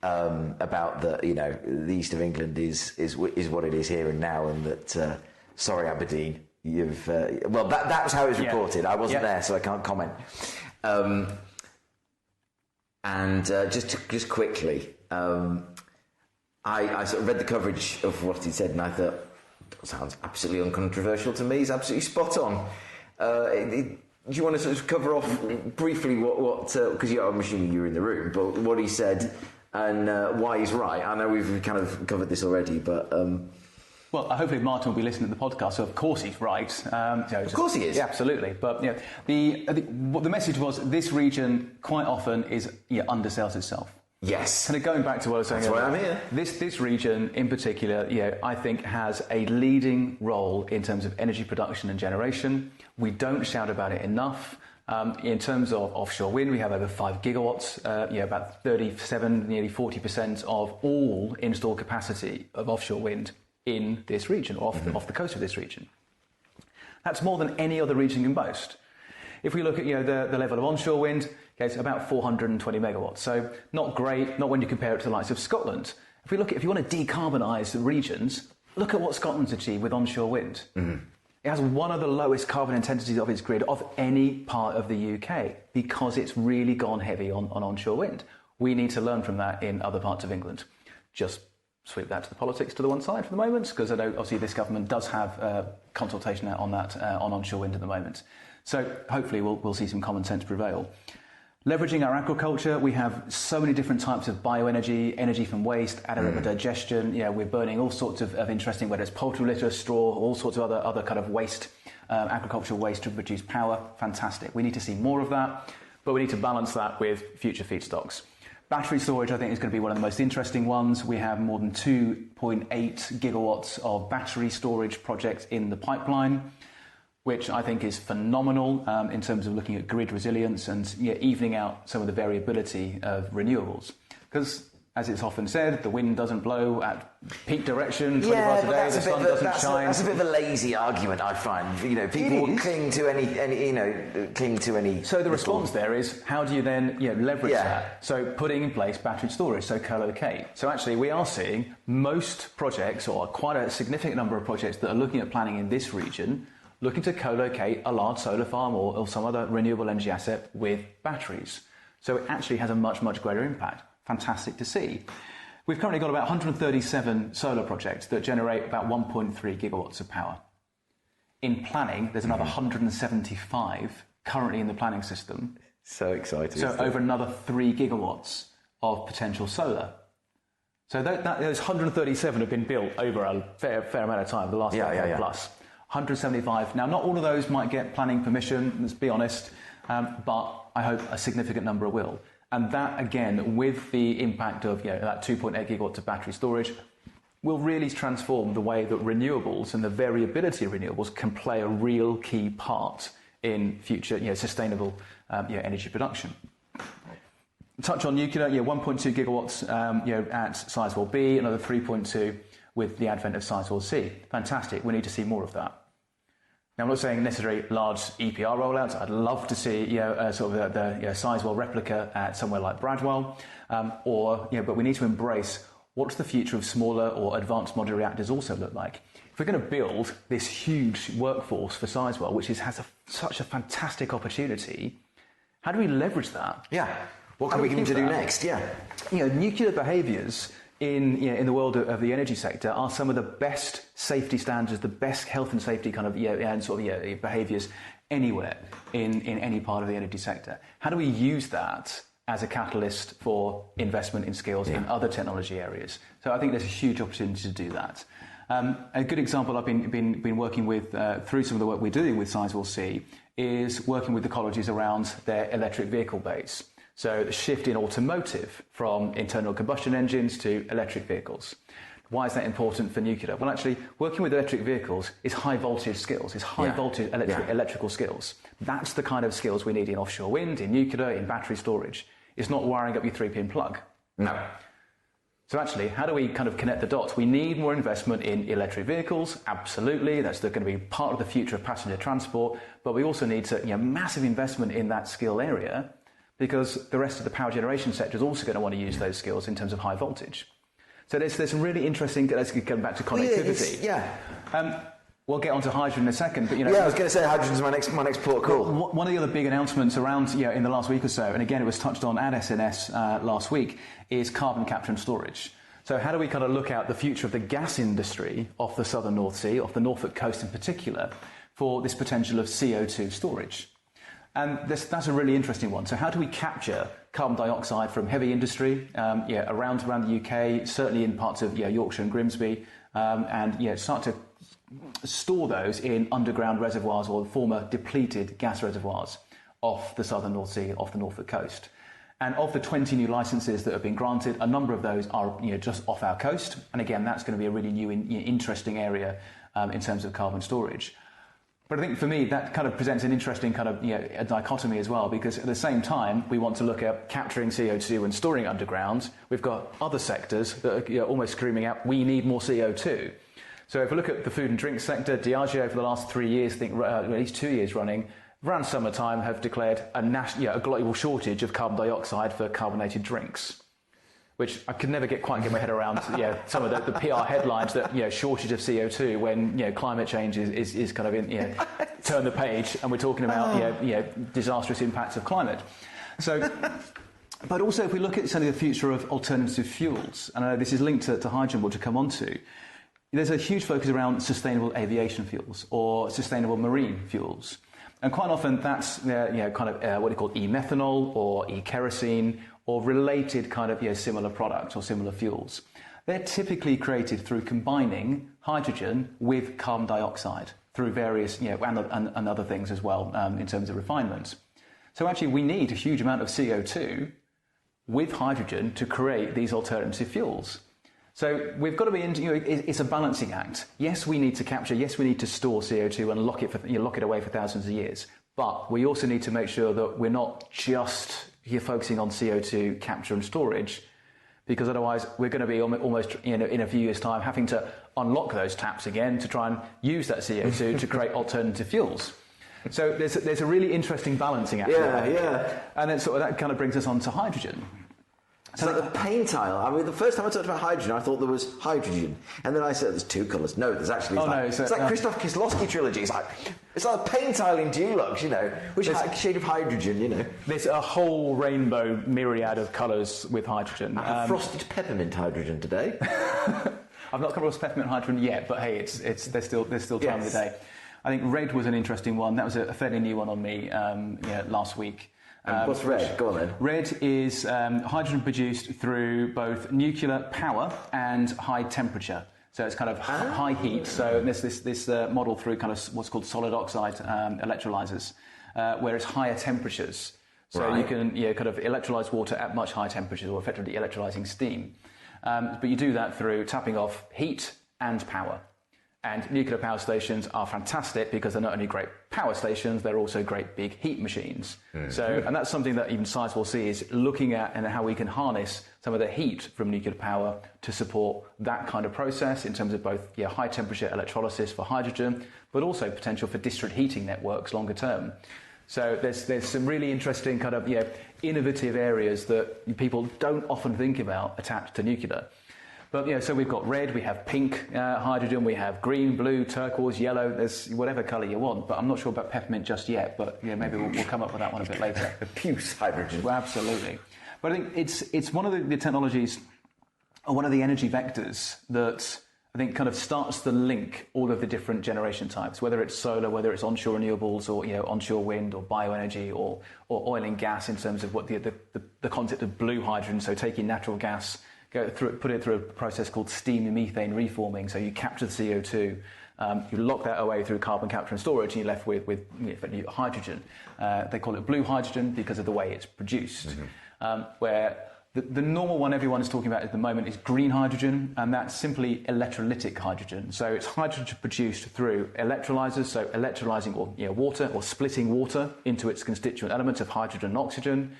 about the east of England is what it is here and now, and that sorry Aberdeen, you've well that was how it was reported. I wasn't there, so I can't comment. And just quickly, I sort of read the coverage of what he said, and I thought, that sounds absolutely uncontroversial to me. He's absolutely spot on. Do you want to sort of cover off briefly what because I'm assuming you were in the room, but what he said and why he's right? I know we've kind of covered this already, but... Well, hopefully Martin will be listening to the podcast, so of course he's right. Of course he is. Yeah, absolutely. But what the message was, this region quite often undersells itself. Yes. Kind of going back to what I was saying earlier. That's why I'm here. This region in particular, I think has a leading role in terms of energy production and generation. We don't shout about it enough. In terms of offshore wind, we have over 5 gigawatts, about 37, nearly 40% of all installed capacity of offshore wind in this region, off the coast of this region. That's more than any other region can boast. If we look at the level of onshore wind, it's about 420 megawatts. So not great, not when you compare it to the likes of Scotland. If you want to decarbonise the regions, look at what Scotland's achieved with onshore wind. It has one of the lowest carbon intensities of its grid of any part of the UK because it's really gone heavy on onshore wind. We need to learn from that in other parts of England. Just sweep that to the politics to the one side for the moment, because I know obviously this government does have consultation out on that on onshore wind at the moment. So hopefully we'll see some common sense prevail. Leveraging our agriculture, we have so many different types of bioenergy, energy from waste, anaerobic digestion. We're burning all sorts of interesting, whether it's poultry litter, straw, all sorts of other kind of waste, agricultural waste to produce power. Fantastic. We need to see more of that, but we need to balance that with future feedstocks. Battery storage, I think, is going to be one of the most interesting ones. We have more than 2.8 gigawatts of battery storage projects in the pipeline, which I think is phenomenal in terms of looking at grid resilience and evening out some of the variability of renewables. Because, as it's often said, the wind doesn't blow at peak direction 24 hours a day, the sun doesn't shine. That's a bit of a lazy argument, I find. People will cling to any. So the response there is, how do you then leverage that? So putting in place battery storage, so co-locate. So actually we are seeing most projects, or quite a significant number of projects that are looking at planning in this region, looking to co-locate a large solar farm or some other renewable energy asset with batteries. So it actually has a much, much greater impact. Fantastic to see. We've currently got about 137 solar projects that generate about 1.3 gigawatts of power. In planning, there's another 175 currently in the planning system. So exciting. So over another 3 gigawatts of potential solar. So those 137 have been built over a fair amount of time, the last decade plus. 175. Now, not all of those might get planning permission, let's be honest, but I hope a significant number will. And that, again, with the impact of that 2.8 gigawatts of battery storage, will really transform the way that renewables and the variability of renewables can play a real key part in future sustainable energy production. Touch on nuclear, 1.2 gigawatts at Sizewell B, another 3.2 with the advent of Sizewell C. Fantastic. We need to see more of that. Now, I'm not saying necessarily large EPR rollouts. I'd love to see sort of the Sizewell replica at somewhere like Bradwell, but we need to embrace what's the future of smaller or advanced modular reactors also look like. If we're going to build this huge workforce for Sizewell, which has such a fantastic opportunity, how do we leverage that? Yeah. What can we begin to do next? Yeah. Nuclear behaviours in the world of the energy sector are some of the best safety standards, the best health and safety kind of behaviours anywhere in any part of the energy sector. How do we use that as a catalyst for investment in skills in other technology areas? So I think there's a huge opportunity to do that. A good example I've been working with through some of the work we're doing with Sizewell C is working with the colleges around their electric vehicle base. So the shift in automotive from internal combustion engines to electric vehicles. Why is that important for nuclear? Well, actually, working with electric vehicles is high voltage skills, is high voltage electrical skills. That's the kind of skills we need in offshore wind, in nuclear, in battery storage, It's not wiring up your 3-pin plug. No. So actually, how do we kind of connect the dots? We need more investment in electric vehicles, absolutely. That's going to be part of the future of passenger transport. But we also need to, massive investment in that skill area, because the rest of the power generation sector is also going to want to use those skills in terms of high voltage. So there's some really interesting. Let's go back to connectivity. We'll get onto hydrogen in a second, but I was going to say hydrogen's my next port of call. One of the other big announcements around in the last week or so, and again it was touched on at SNS last week, is carbon capture and storage. So how do we kind of look at the future of the gas industry off the southern North Sea, off the Norfolk coast in particular, for this potential of CO2 storage? And that's a really interesting one. So how do we capture carbon dioxide from heavy industry around the UK, certainly in parts of Yorkshire and Grimsby, and start to store those in underground reservoirs or former depleted gas reservoirs off the southern North Sea, off the Norfolk coast. And of the 20 new licences that have been granted, a number of those are just off our coast. And again, that's going to be a really new, interesting area in terms of carbon storage. But I think for me, that kind of presents an interesting kind of a dichotomy as well, because at the same time, we want to look at capturing CO2 and storing underground. We've got other sectors that are almost screaming out, we need more CO2. So if we look at the food and drink sector, Diageo for the last 3 years, I think at least 2 years running, around summertime have declared a global shortage of carbon dioxide for carbonated drinks, which I could never quite get my head around. Some of the PR headlines that shortage of CO2 when climate change is kind of turn the page and we're talking about disastrous impacts of climate. So. But also, if we look at some of the future of alternative fuels, and I know this is linked to hydrogen, which we'll come on to. There's a huge focus around sustainable aviation fuels or sustainable marine fuels. And quite often that's what they call e-methanol or e-kerosene or related kind of similar products or similar fuels. They're typically created through combining hydrogen with carbon dioxide through various and other things as well in terms of refinement. So actually we need a huge amount of CO2 with hydrogen to create these alternative fuels. So we've got to be it's a balancing act. Yes, we need to capture. Yes, we need to store CO2 and lock it away for thousands of years. But we also need to make sure that we're not just focusing on CO2 capture and storage, because otherwise we're going to be almost in a few years' time having to unlock those taps again to try and use that CO2 to create alternative fuels. So there's a really interesting balancing act. And then that kind of brings us on to hydrogen. So like the paint aisle. I mean, the first time I talked about hydrogen, I thought there was hydrogen, and then I said there's two colours. No, there's actually. It's like Krzysztof Kieslowski trilogy. It's like a paint aisle in Dulux, which shade of hydrogen, There's a whole rainbow myriad of colours with hydrogen. Frosted peppermint hydrogen today. I've not come across peppermint hydrogen yet, but hey, there's still time of the day. I think red was an interesting one. That was a fairly new one on me last week. What's red? Go on then. Red is hydrogen produced through both nuclear power and high temperature. So it's kind of high heat. So there's this model through kind of what's called solid oxide electrolyzers, where it's higher temperatures. So you can kind of electrolyze water at much higher temperatures, or effectively electrolyzing steam. But you do that through tapping off heat and power. And nuclear power stations are fantastic because they're not only great power stations, they're also great big heat machines. So, and that's something that even Science will see is looking at and how we can harness some of the heat from nuclear power to support that kind of process in terms of both high temperature electrolysis for hydrogen, but also potential for district heating networks longer term. So there's some really interesting kind of innovative areas that people don't often think about attached to nuclear. But so we've got red, we have pink hydrogen, we have green, blue, turquoise, yellow. There's whatever colour you want. But I'm not sure about peppermint just yet. But maybe we'll come up with that one a bit later. Puce hydrogen. Well, absolutely. But I think it's one of the technologies, or one of the energy vectors that I think kind of starts to link all of the different generation types, whether it's solar, whether it's onshore renewables, or onshore wind, or bioenergy, or oil and gas in terms of what the concept of blue hydrogen. So taking natural gas, put it through a process called steam and methane reforming. So you capture the CO2, you lock that away through carbon capture and storage, and you're left with hydrogen. They call it blue hydrogen because of the way it's produced. Where the normal one everyone is talking about at the moment is green hydrogen, and that's simply electrolytic hydrogen. So it's hydrogen produced through electrolyzers, so electrolyzing water or splitting water into its constituent elements of hydrogen and oxygen,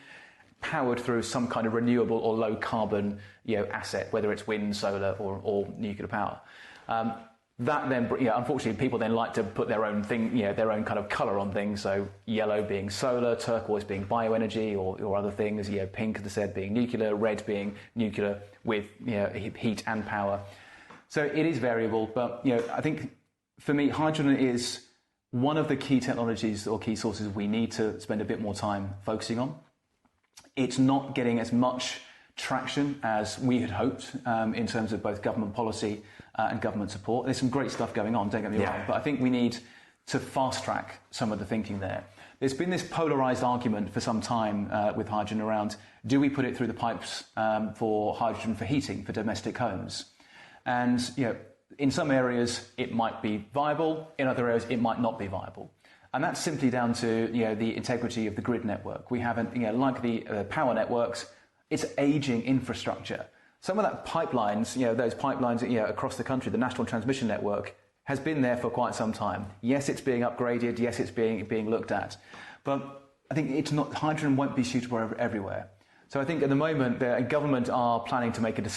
powered through some kind of renewable or low carbon asset, whether it's wind, solar or nuclear power. That then, unfortunately, people then like to put their own thing, their own kind of colour on things. So yellow being solar, turquoise being bioenergy or other things. Pink, as I said, being nuclear, red being nuclear with heat and power. So it is variable, but I think for me, hydrogen is one of the key technologies or key sources we need to spend a bit more time focusing on. It's not getting as much traction as we had hoped in terms of both government policy and government support. There's some great stuff going on, don't get me wrong, but I think we need to fast track some of the thinking there. There's been this polarised argument for some time with hydrogen around, do we put it through the pipes for hydrogen for heating for domestic homes? And in some areas it might be viable, in other areas it might not be viable. And that's simply down to the integrity of the grid network. We haven't, like the power networks, it's ageing infrastructure. Some of that pipelines, those pipelines across the country, the national transmission network, has been there for quite some time. Yes, it's being upgraded. Yes, it's being looked at. But I think hydrogen won't be suitable everywhere. So I think at the moment, the government are planning to make a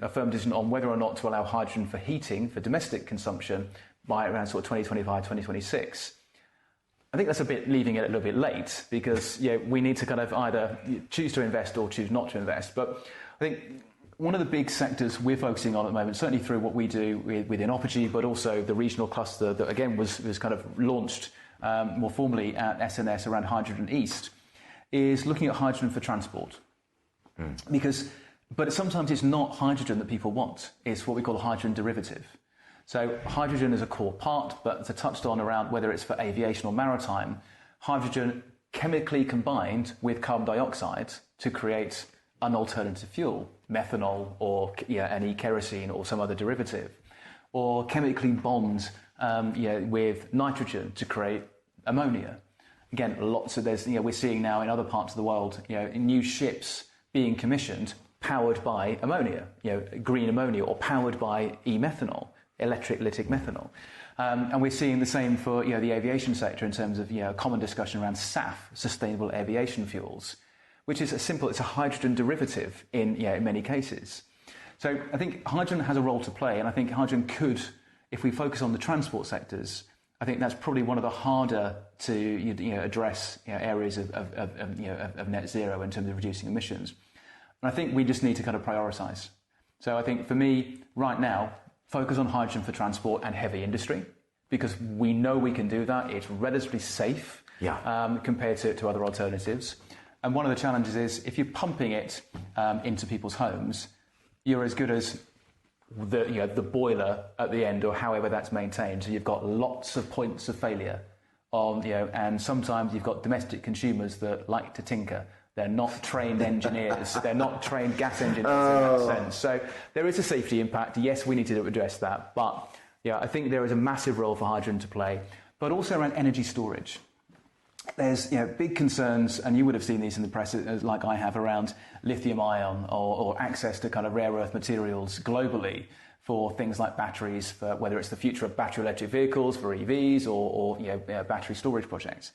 firm decision on whether or not to allow hydrogen for heating, for domestic consumption, by around sort of 2025, 2026. I think that's leaving it a little bit late because we need to kind of either choose to invest or choose not to invest. But I think one of the big sectors we're focusing on at the moment, certainly through what we do within Opergy, but also the regional cluster that again was kind of launched more formally at SNS around Hydrogen East, is looking at hydrogen for transport. But sometimes it's not hydrogen that people want. It's what we call a hydrogen derivative. So hydrogen is a core part, but as I touched on around whether it's for aviation or maritime, hydrogen chemically combined with carbon dioxide to create an alternative fuel, methanol or any kerosene or some other derivative, or chemically bond with nitrogen to create ammonia. Again, lots of we're seeing now in other parts of the world, new ships being commissioned powered by ammonia, green ammonia, or powered by e-methanol. Electric methanol. And we're seeing the same for the aviation sector in terms of a common discussion around SAF, sustainable aviation fuels, which is it's a hydrogen derivative in many cases. So I think hydrogen has a role to play, and I think hydrogen could, if we focus on the transport sectors, I think that's probably one of the harder to address areas of net zero in terms of reducing emissions. And I think we just need to kind of prioritise. So I think for me, right now, focus on hydrogen for transport and heavy industry, because we know we can do that. It's relatively safe compared to other alternatives. And one of the challenges is if you're pumping it into people's homes, you're as good as the boiler at the end or however that's maintained. So you've got lots of points of failure and sometimes you've got domestic consumers that like to tinker. They're not trained engineers. They're not trained gas engineers in that sense. So there is a safety impact. Yes, we need to address that. But I think there is a massive role for hydrogen to play, but also around energy storage. There's big concerns, and you would have seen these in the press like I have, around lithium ion or access to kind of rare earth materials globally for things like batteries, for whether it's the future of battery electric vehicles, for EVs or battery storage projects.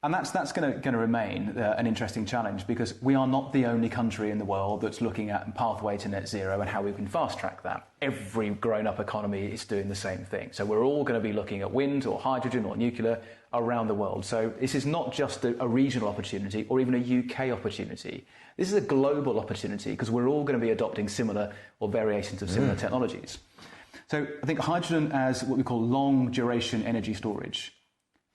And that's going to remain an interesting challenge, because we are not the only country in the world that's looking at a pathway to net zero and how we can fast track that. Every grown-up economy is doing the same thing. So we're all going to be looking at wind or hydrogen or nuclear around the world. So this is not just a regional opportunity or even a UK opportunity. This is a global opportunity, because we're all going to be adopting similar or variations of similar technologies. So I think hydrogen as what we call long-duration energy storage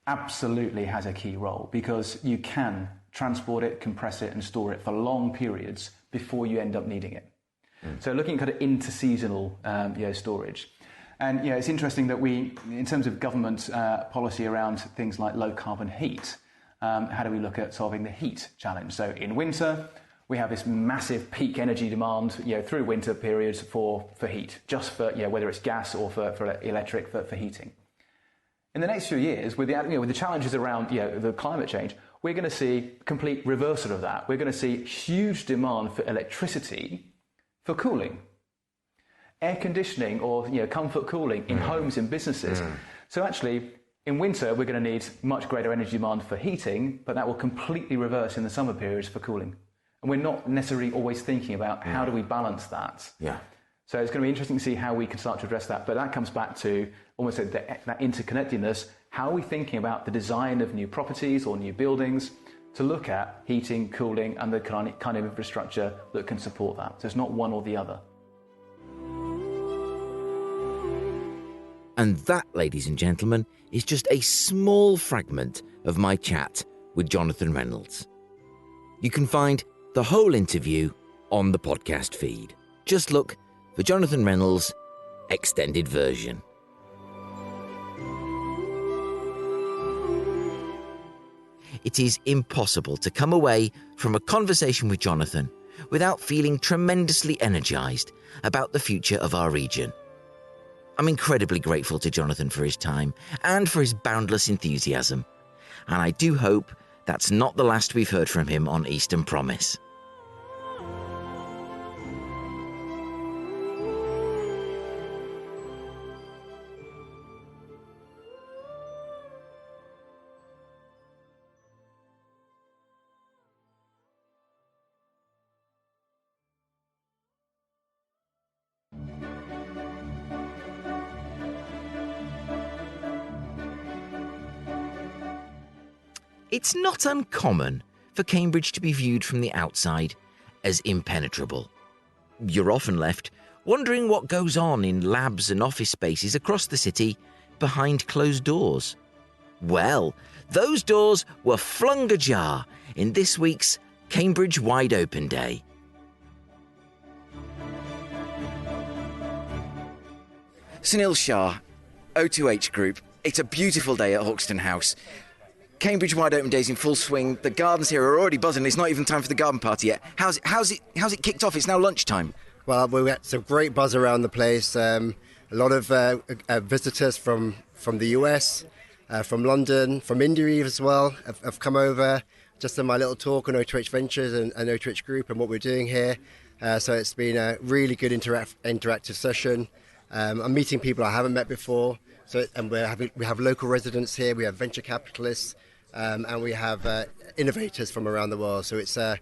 absolutely has a key role, because you can transport it, compress it and store it for long periods before you end up needing it. So looking at kind of interseasonal storage. And it's interesting that we, in terms of government policy around things like low carbon heat, how do we look at solving the heat challenge? So in winter, we have this massive peak energy demand through winter periods for heat, just for whether it's gas or for electric for heating. In the next few years, with the challenges around the climate change, we're going to see complete reversal of that. We're going to see huge demand for electricity for cooling, air conditioning or comfort cooling in homes and businesses. So actually, in winter, we're going to need much greater energy demand for heating, but that will completely reverse in the summer periods for cooling. And we're not necessarily always thinking about how do we balance that. Yeah. So it's going to be interesting to see how we can start to address that. But that comes back to almost that interconnectedness. How are we thinking about the design of new properties or new buildings to look at heating, cooling, and the kind of infrastructure that can support that? So it's not one or the other. And that, ladies and gentlemen, is just a small fragment of my chat with Johnathan Reynolds. You can find the whole interview on the podcast feed. Just look for Johnathan Reynolds' extended version. It is impossible to come away from a conversation with Johnathan without feeling tremendously energised about the future of our region. I'm incredibly grateful to Johnathan for his time and for his boundless enthusiasm, and I do hope that's not the last we've heard from him on Eastern Promise. It's not uncommon for Cambridge to be viewed from the outside as impenetrable. You're often left wondering what goes on in labs and office spaces across the city behind closed doors. Well, those doors were flung ajar in this week's Cambridge Wide Open Day. Sunil Shah, O2H Group. It's a beautiful day at Hawkston House. Cambridge Wide Open Day's in full swing. The gardens here are already buzzing. It's not even time for the garden party yet. How's it kicked off? It's now lunchtime. Well, we had some great buzz around the place. A lot of visitors from the US, from London, from India as well have come over. Just in my little talk on O2H Ventures and O2H Group and what we're doing here. So it's been a really good interactive session. I'm meeting people I haven't met before. And we have local residents here. We have venture capitalists. And we have innovators from around the world. So it's a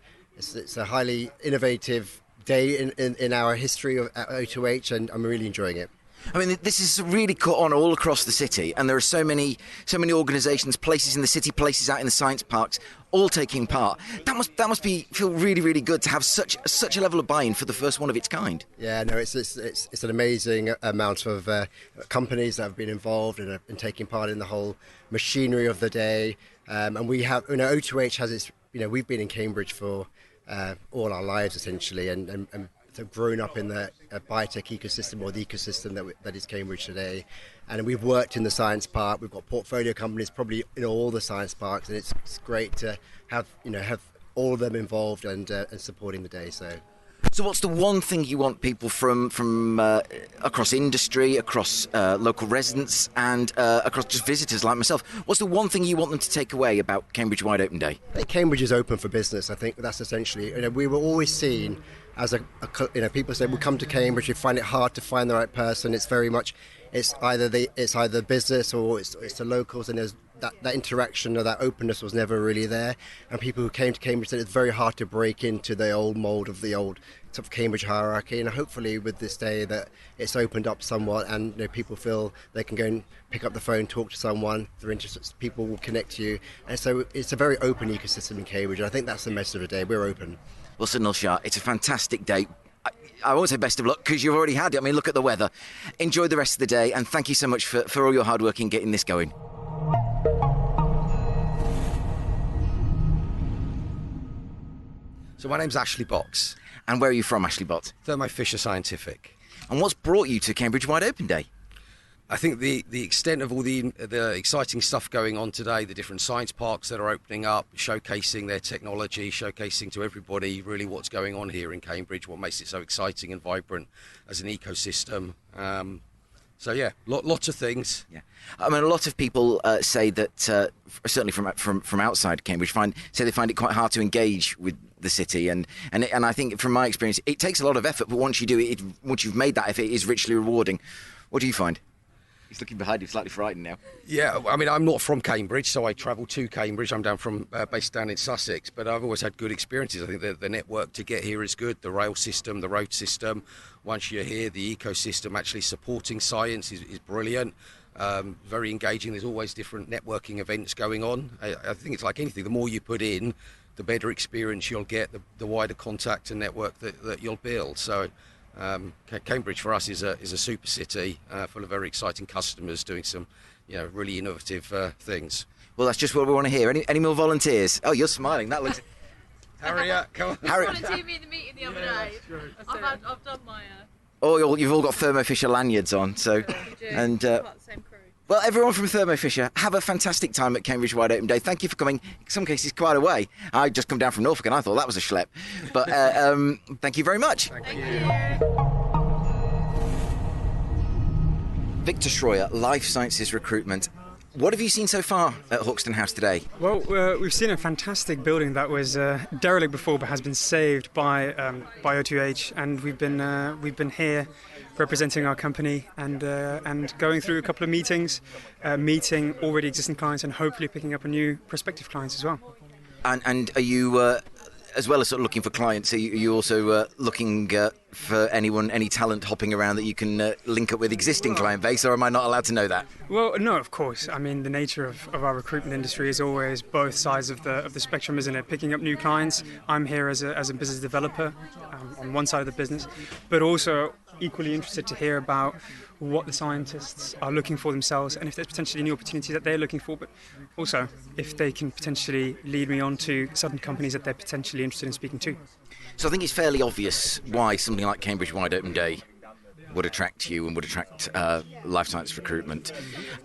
highly innovative day in our history of O2H, and I'm really enjoying it. I mean, this is really caught on all across the city, and there are so many organisations, places in the city, places out in the science parks, all taking part. That must feel really, really good to have such a level of buy-in for the first one of its kind. Yeah, no, it's an amazing amount of companies that have been involved and taking part in the whole machinery of the day. And we have, O2H has its, we've been in Cambridge for all our lives essentially, and have grown up in the biotech ecosystem, or the ecosystem that is Cambridge today. And we've worked in the science park. We've got portfolio companies probably in all the science parks, and it's great to have all of them involved and supporting the day. So what's the one thing you want people from across industry, across local residents, and across just visitors like myself, what's the one thing you want them to take away about Cambridge Wide Open Day? I think Cambridge is open for business. I think that's essentially, we were always seen as people say, we come to Cambridge, we find it hard to find the right person. It's very much, it's either business or it's the locals, and there's that interaction or that openness was never really there. And people who came to Cambridge said it's very hard to break into the old mould of the old sort of Cambridge hierarchy. And hopefully with this day that it's opened up somewhat, and people feel they can go and pick up the phone, talk to someone, they're interested, people will connect to you. And so it's a very open ecosystem in Cambridge. And I think that's the message of the day. We're open. Well, Sunil Shah, it's a fantastic day. I won't say best of luck because you've already had it. I mean, look at the weather. Enjoy the rest of the day, and thank you so much for all your hard work in getting this going. So my name's Ashley Box. And where are you from, Ashley Bott? Thermo Fisher Scientific. And what's brought you to Cambridge Wide Open Day? I think the extent of all the exciting stuff going on today, the different science parks that are opening up, showcasing their technology, showcasing to everybody really what's going on here in Cambridge, what makes it so exciting and vibrant as an ecosystem. So yeah, lots of things. Yeah, I mean, a lot of people say that certainly from outside Cambridge say they find it quite hard to engage with the city, and I think from my experience, it takes a lot of effort, but once you do it, once you've made that effort, it is richly rewarding. What do you find? He's looking behind him, slightly frightened now. Yeah, I mean, I'm not from Cambridge, so I travel to Cambridge. I'm based down in Sussex, but I've always had good experiences. I think the network to get here is good. The rail system, the road system. Once you're here, the ecosystem actually supporting science is brilliant. Very engaging. There's always different networking events going on. I think it's like anything. The more you put in, the better experience you'll get, the wider contact and network that you'll build. So Cambridge for us is a super city full of very exciting customers doing some really innovative things. Well, that's just what we want to hear. Any more volunteers? Oh, you're smiling. That looks... Harriet, come on. Harriet volunteered me in the meeting the other day. I've done my... Oh, you've all got Thermo Fisher lanyards on, so... And, part of the same crew. Well, everyone from Thermo Fisher, have a fantastic time at Cambridge Wide Open Day. Thank you for coming, in some cases, quite a way. I just come down from Norfolk and I thought that was a schlep. But thank you very much. Thank you. Victor Schroyer, Life Sciences Recruitment. What have you seen so far at Hawkston House today? Well, we've seen a fantastic building that was derelict before but has been saved by O2H, and we've been here representing our company and going through a couple of meetings, meeting already existing clients and hopefully picking up a new prospective clients as well. And are you, as well as sort of looking for clients, are you also looking for any talent hopping around that you can link up with existing client base, or am I not allowed to know that? Well, no, of course. I mean, the nature of our recruitment industry is always both sides of the spectrum, isn't it? Picking up new clients. I'm here as a business developer on one side of the business, but also equally interested to hear about what the scientists are looking for themselves and if there's potentially new opportunities that they're looking for, but also if they can potentially lead me on to certain companies that they're potentially interested in speaking to. So I think it's fairly obvious why something like Cambridge Wide Open Day would attract you and would attract life science recruitment.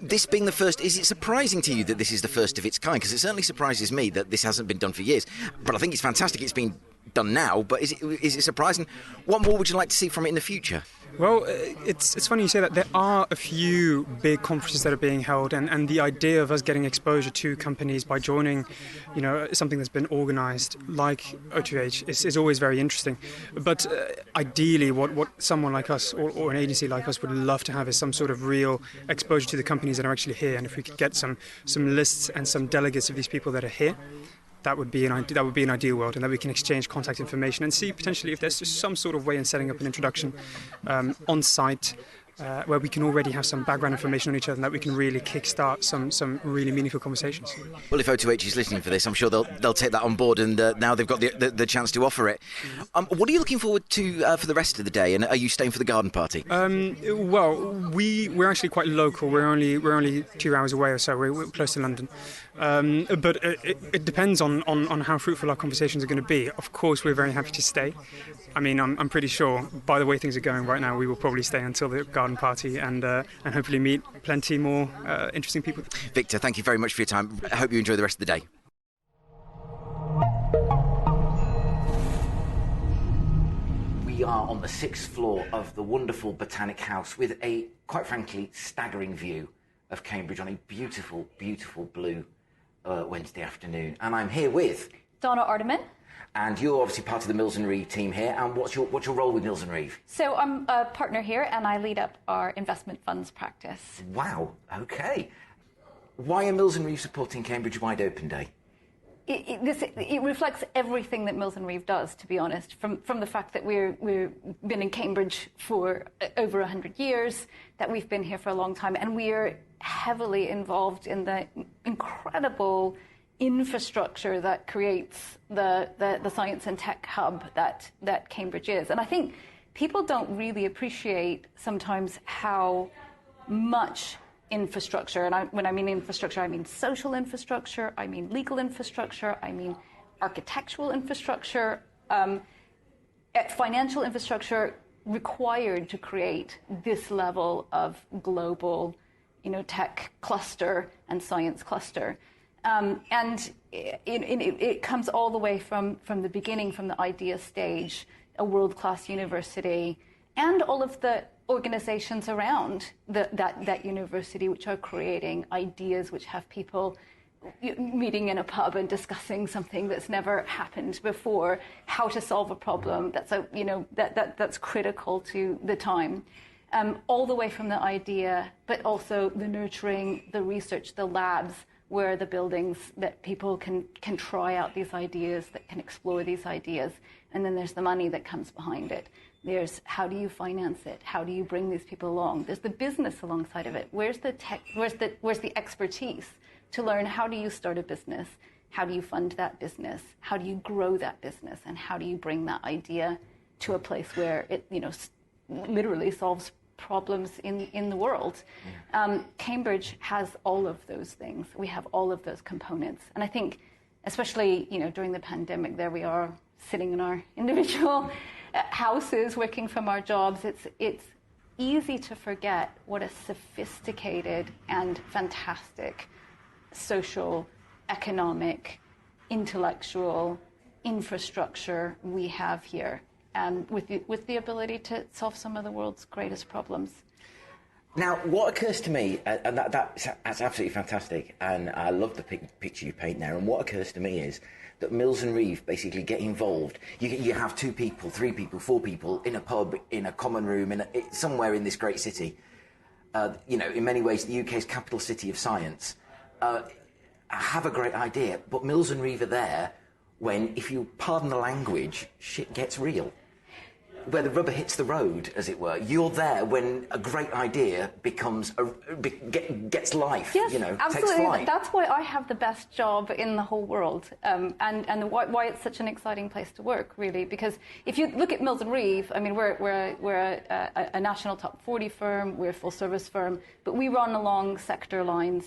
This being the first, is it surprising to you that this is the first of its kind? Because it certainly surprises me that this hasn't been done for years. But I think it's fantastic it's been done now, but is it surprising? What more would you like to see from it in the future? Well, it's funny you say that. There are a few big conferences that are being held, and the idea of us getting exposure to companies by joining, something that's been organised like O2H is always very interesting. But ideally, what someone like us or an agency like us would love to have is some sort of real exposure to the companies that are actually here. And if we could get some lists and some delegates of these people that are here, that would be an ideal world, and that we can exchange contact information and see potentially if there's just some sort of way in setting up an introduction on site where we can already have some background information on each other and that we can really kickstart some really meaningful conversations. Well, if O2H is listening for this, I'm sure they'll take that on board, and now they've got the chance to offer it. What are you looking forward to for the rest of the day, and are you staying for the garden party? Well, we're actually quite local. We're only 2 hours away or so. We're close to London. But it depends on how fruitful our conversations are going to be. Of course, we're very happy to stay. I mean, I'm pretty sure, by the way things are going right now, we will probably stay until the garden party and hopefully meet plenty more interesting people. Victor, thank you very much for your time. I hope you enjoy the rest of the day. We are on the 6th floor of the wonderful Botanic House with a, quite frankly, staggering view of Cambridge on a beautiful, beautiful blue Wednesday afternoon. And I'm here with... Donna Ardeman. And you're obviously part of the Mills & Reeve team here. And what's your role with Mills & Reeve? So I'm a partner here and I lead up our investment funds practice. Wow, OK. Why are Mills & Reeve supporting Cambridge Wide Open Day? It reflects everything that Mills & Reeve does, to be honest, from the fact that we've been in Cambridge for over 100 years, that we've been here for a long time, and we're heavily involved in the incredible infrastructure that creates the science and tech hub that Cambridge is. And I think people don't really appreciate sometimes how much infrastructure, and when I mean infrastructure, I mean social infrastructure, I mean legal infrastructure, I mean architectural infrastructure, financial infrastructure required to create this level of global, tech cluster and science cluster. And it comes all the way from the beginning, from the idea stage, a world-class university, and all of the organizations around that university which are creating ideas which have people meeting in a pub and discussing something that's never happened before, how to solve a problem that's critical to the time. all the way from the idea, but also the nurturing, the research, the labs, where are the buildings that people can try out these ideas, that can explore these ideas. And then there's the money that comes behind it. There's how do you finance it? How do you bring these people along? There's the business alongside of it. Where's the tech? Where's the expertise to learn how do you start a business? How do you fund that business? How do you grow that business? And how do you bring that idea to a place where it, literally solves problems in the world? Cambridge has all of those things. We have all of those components. And I think, especially, during the pandemic, there we are sitting in our individual houses, working from our jobs. It's easy to forget what a sophisticated and fantastic social, economic, intellectual infrastructure we have here, with the ability to solve some of the world's greatest problems. Now, what occurs to me, and that's absolutely fantastic, and I love the picture you paint there, and what occurs to me is that Mills and Reeve basically get involved. You have 2 people, 3 people, 4 people in a pub, in a common room, somewhere in this great city. In many ways, the UK's capital city of science. Have a great idea, but Mills and Reeve are there when, if you pardon the language, shit gets real. Where the rubber hits the road, as it were. You're there when a great idea gets life, yes, absolutely. Takes flight. That's why I have the best job in the whole world, and why it's such an exciting place to work, really. Because if you look at Mills and Reeve, I mean, we're a national top 40 firm, we're a full service firm, but we run along sector lines.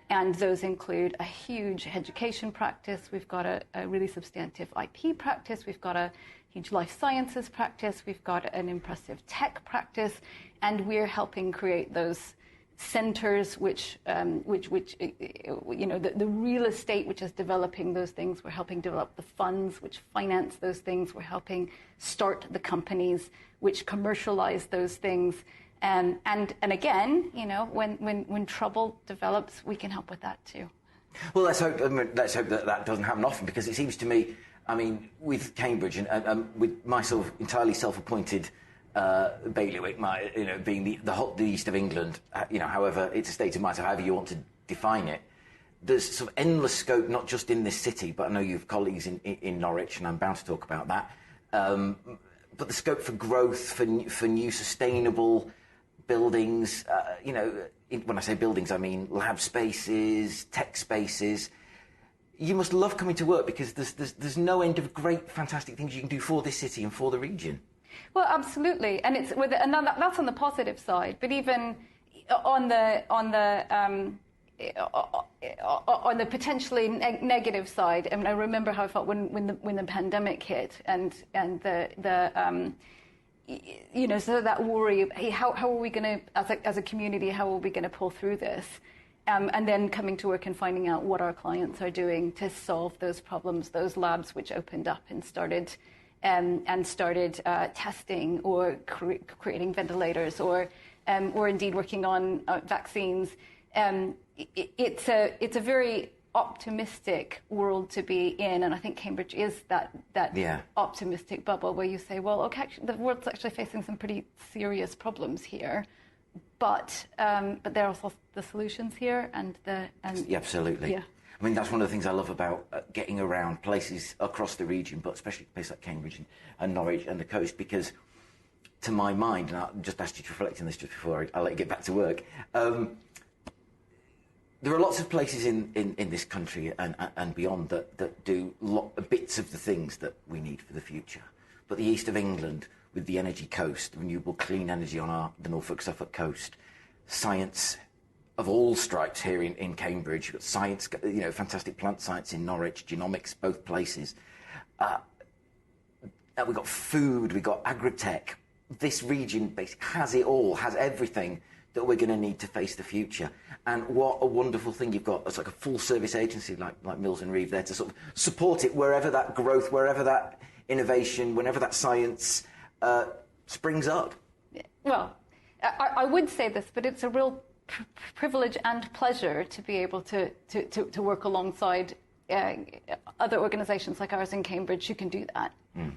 And those include a huge education practice. We've got a really substantive IP practice. We've got a huge life sciences practice. We've got an impressive tech practice. And we're helping create those centers which the real estate which is developing those things. We're helping develop the funds which finance those things. We're helping start the companies which commercialize those things. And again, when trouble develops, we can help with that too. Well, let's hope that doesn't happen often, because it seems to me, with Cambridge and with my sort of entirely self-appointed bailiwick, being the east of England, however it's a state of mind, so however you want to define it, there's sort of endless scope, not just in this city, but I know you have colleagues in Norwich, and I'm bound to talk about that. But the scope for growth, for new sustainable buildings, when I say buildings, I mean lab spaces, tech spaces. You must love coming to work, because there's no end of great, fantastic things you can do for this city and for the region. Well, absolutely, and that's on the positive side. But even on the potentially negative side, I remember how I felt when the pandemic hit, and so that worry, hey, how are we going to, as a community, how are we going to pull through this? And then coming to work and finding out what our clients are doing to solve those problems, those labs which opened up and started testing or creating ventilators, or indeed working on vaccines. It's a very optimistic world to be in, and I think Cambridge is that optimistic bubble where you say, well, okay, actually, the world's actually facing some pretty serious problems here, but there are also the solutions here, absolutely. Yeah. I mean, that's one of the things I love about getting around places across the region, but especially places like Cambridge and Norwich and the coast, because to my mind, and I'll just ask you to reflect on this just before I let you get back to work, there are lots of places in this country and beyond that do bits of the things that we need for the future. But the east of England, with the energy coast, renewable clean energy on the Norfolk-Suffolk coast, science of all stripes here in Cambridge, you've got science, fantastic plant science in Norwich, genomics, both places. We've got food, we've got agri-tech. This region basically has it all, has everything that we're going to need to face the future. And what a wonderful thing you've got. It's like a full-service agency like Mills and Reeve there to sort of support it wherever that growth, wherever that innovation, whenever that science springs up. Well, I would say this, but it's a real privilege and pleasure to be able to work alongside other organisations like ours in Cambridge who can do that. I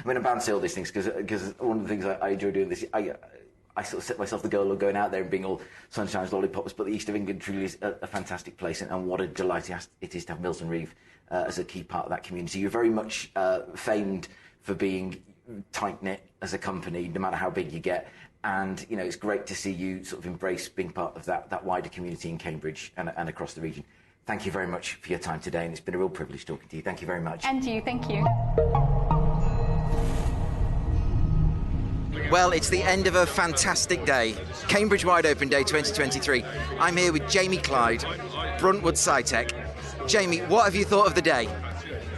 mean, I'm bound to say all these things because one of the things I enjoy doing this, I I sort of set myself the goal of going out there and being all sunshine, lollipops, but the East of England truly is a fantastic place, and what a delight it is to have Mills and Reeve as a key part of that community. You're very much famed for being tight-knit as a company, no matter how big you get, and it's great to see you sort of embrace being part of that wider community in Cambridge and across the region. Thank you very much for your time today, and it's been a real privilege talking to you. Thank you very much. And you, thank you. Well, it's the end of a fantastic day. Cambridge Wide Open Day 2023. I'm here with Jamie Clyde, Bruntwood SciTech. Jamie, what have you thought of the day?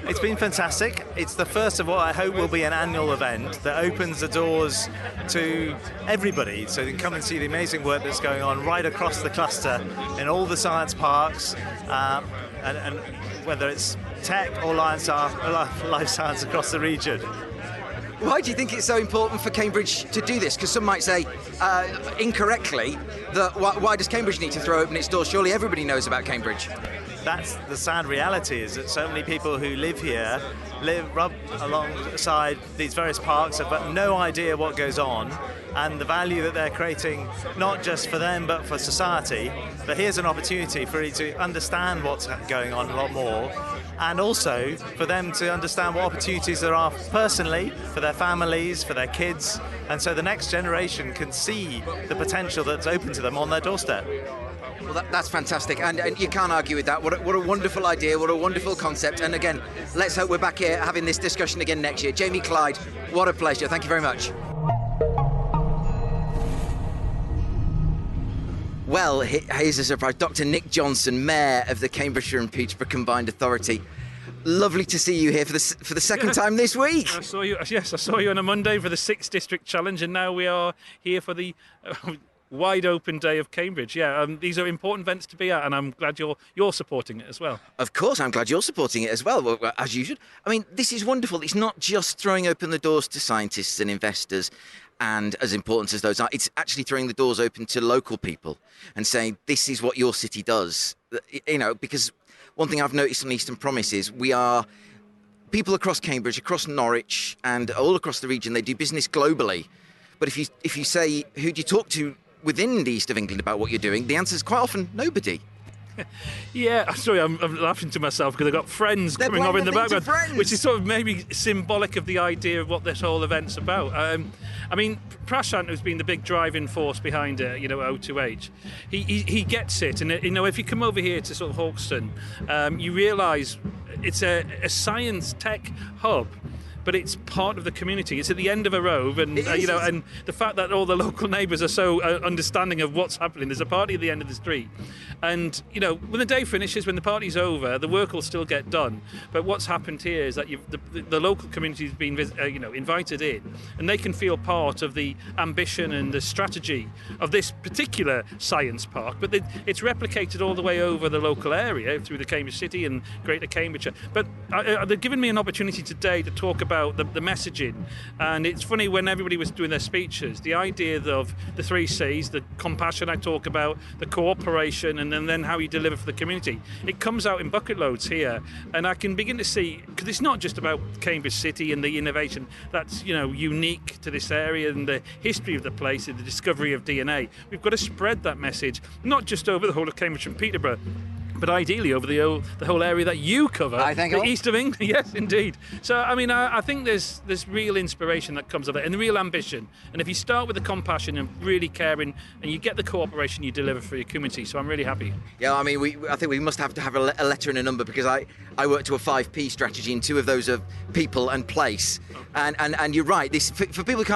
It's been fantastic. It's the first of what I hope will be an annual event that opens the doors to everybody, so they can come and see the amazing work that's going on right across the cluster in all the science parks, and whether it's tech or life science across the region. Why do you think it's so important for Cambridge to do this? Because some might say, incorrectly, that why does Cambridge need to throw open its doors? Surely everybody knows about Cambridge. That's the sad reality, is that so many people who live here rub alongside these various parks, have got no idea what goes on and the value that they're creating, not just for them but for society. But here's an opportunity for you to understand what's going on a lot more, and also for them to understand what opportunities there are personally, for their families, for their kids, and so the next generation can see the potential that's open to them on their doorstep. Well, that's fantastic, and you can't argue with that. What a wonderful idea, what a wonderful concept, and again, let's hope we're back here having this discussion again next year. Jamie Clyde, what a pleasure. Thank you very much. Well, here's a surprise. Dr. Nik Johnson, Mayor of the Cambridgeshire and Peterborough Combined Authority. Lovely to see you here for the second time this week. I saw you. Yes, I saw you on a Monday for the 6th District Challenge, and now we are here for the Wide Open Day of Cambridge. Yeah, these are important events to be at, and I'm glad you're supporting it as well. Of course, I'm glad you're supporting it as well, as you should. I mean, this is wonderful. It's not just throwing open the doors to scientists and investors, and as important as those are, it's actually throwing the doors open to local people and saying, this is what your city does. Because one thing I've noticed on Eastern Promise is we are people across Cambridge, across Norwich, and all across the region. They do business globally. But if you say, who do you talk to within the East of England about what you're doing, the answer is quite often nobody. Yeah, sorry, I'm laughing to myself because I've got friends coming over in the background, which is sort of maybe symbolic of the idea of what this whole event's about. I mean, Prashant, who's been the big driving force behind it, O2H, he gets it. And, if you come over here to sort of Hawkston, you realise it's a science tech hub, but it's part of the community. It's at the end of a road, and and the fact that all the local neighbours are so understanding of what's happening. There's a party at the end of the street, and when the day finishes, when the party's over, the work will still get done. But what's happened here is that the local community has been invited in, and they can feel part of the ambition and the strategy of this particular science park. But it's replicated all the way over the local area through the Cambridge City and Greater Cambridgeshire. But they've given me an opportunity today to talk about the messaging, and it's funny when everybody was doing their speeches, the idea of the 3 C's, the compassion I talk about, the cooperation, and then how you deliver for the community. It comes out in bucket loads here, and I can begin to see, because it's not just about Cambridge City and the innovation that's unique to this area and the history of the place and the discovery of DNA. We've got to spread that message, not just over the whole of Cambridge and Peterborough, but ideally over the whole area that you cover, the East of England. Yes, indeed. So, I mean, I think there's real inspiration that comes of it, and real ambition. And if you start with the compassion and really caring, and you get the cooperation, you deliver for your community. So I'm really happy. Yeah, I mean, I think we must have to have a letter and a number, because I work to a 5P strategy, and 2 of those are people and place. And you're right. This for people who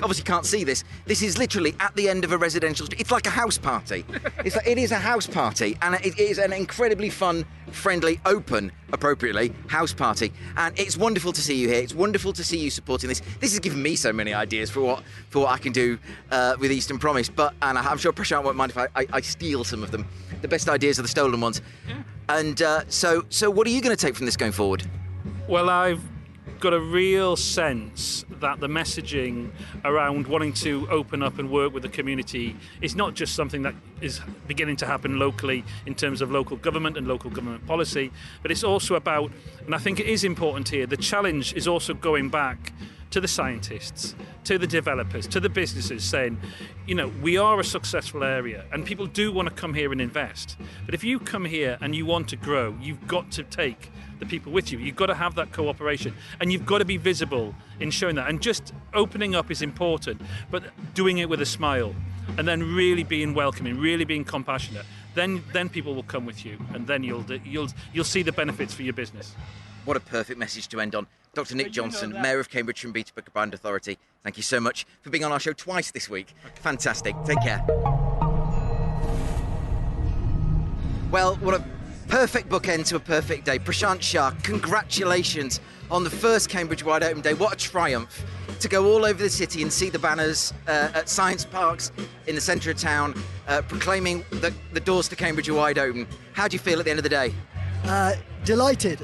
obviously can't see this. This is literally at the end of a residential street. It's like a house party. It is a house party, and it is an incredibly fun, friendly, open, appropriately, house party. And it's wonderful to see you here. It's wonderful to see you supporting this. This has given me so many ideas for what I can do with Eastern Promise. And I'm sure Prashant won't mind if I steal some of them. The best ideas are the stolen ones. Yeah. And so what are you going to take from this going forward? Well, I've got a real sense that the messaging around wanting to open up and work with the community is not just something that is beginning to happen locally in terms of local government and local government policy, but it's also about, and I think it is important here, the challenge is also going back to the scientists, to the developers, to the businesses, saying, we are a successful area and people do want to come here and invest. But if you come here and you want to grow, you've got to take the people with you. You've got to have that cooperation and you've got to be visible in showing that. And just opening up is important, but doing it with a smile and then really being welcoming, really being compassionate. Then people will come with you, and then you'll see the benefits for your business. What a perfect message to end on. Dr. Nik Johnson, Mayor of Cambridgeshire and Peterborough Combined Authority, thank you so much for being on our show twice this week. Fantastic. Take care. Well, what a perfect bookend to a perfect day. Prashant Shah, congratulations on the first Cambridge Wide Open Day. What a triumph to go all over the city and see the banners at science parks in the centre of town proclaiming that the doors to Cambridge are wide open. How do you feel at the end of the day? Delighted.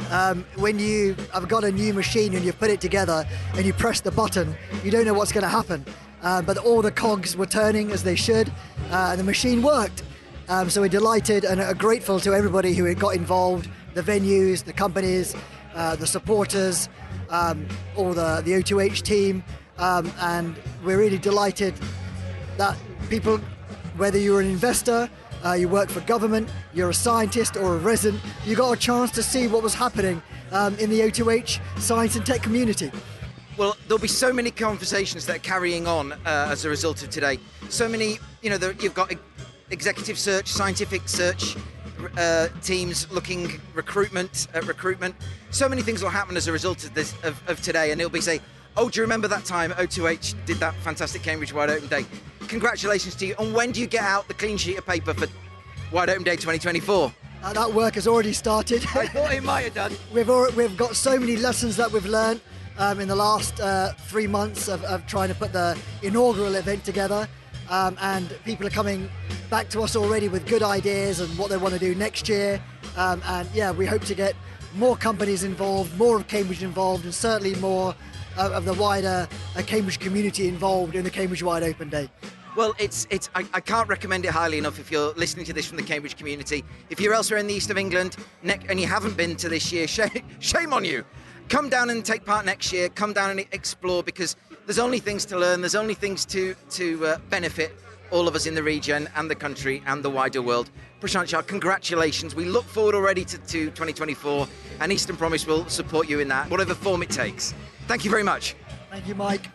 When you have got a new machine and you put it together and you press the button, you don't know what's going to happen. But all the cogs were turning as they should, and the machine worked. So we're delighted and are grateful to everybody who got involved, the venues, the companies, the supporters, all the O2H team, and we're really delighted that people, whether you're an investor, you work for government, you're a scientist or a resident, you got a chance to see what was happening in the O2H science and tech community. Well, there'll be so many conversations that are carrying on as a result of today. So many, you've got executive search, scientific search teams looking recruitment. So many things will happen as a result of this of today, and it'll be say, oh, do you remember that time O2H did that fantastic Cambridge Wide Open Day? Congratulations to you. And when do you get out the clean sheet of paper for Wide Open Day 2024? That work has already started. I thought it might have done. We've got so many lessons that we've learned in the last 3 months of trying to put the inaugural event together. And people are coming back to us already with good ideas and what they want to do next year. We hope to get more companies involved, more of Cambridge involved, and certainly more of the wider Cambridge community involved in the Cambridge Wide Open Day. Well, I can't recommend it highly enough if you're listening to this from the Cambridge community. If you're elsewhere in the east of England and you haven't been to this year, shame on you. Come down and take part next year. Come down and explore, because there's only things to learn. There's only things to benefit all of us in the region and the country and the wider world. Prashant Shah, congratulations. We look forward already to 2024, and Eastern Promise will support you in that, whatever form it takes. Thank you very much. Thank you, Mike.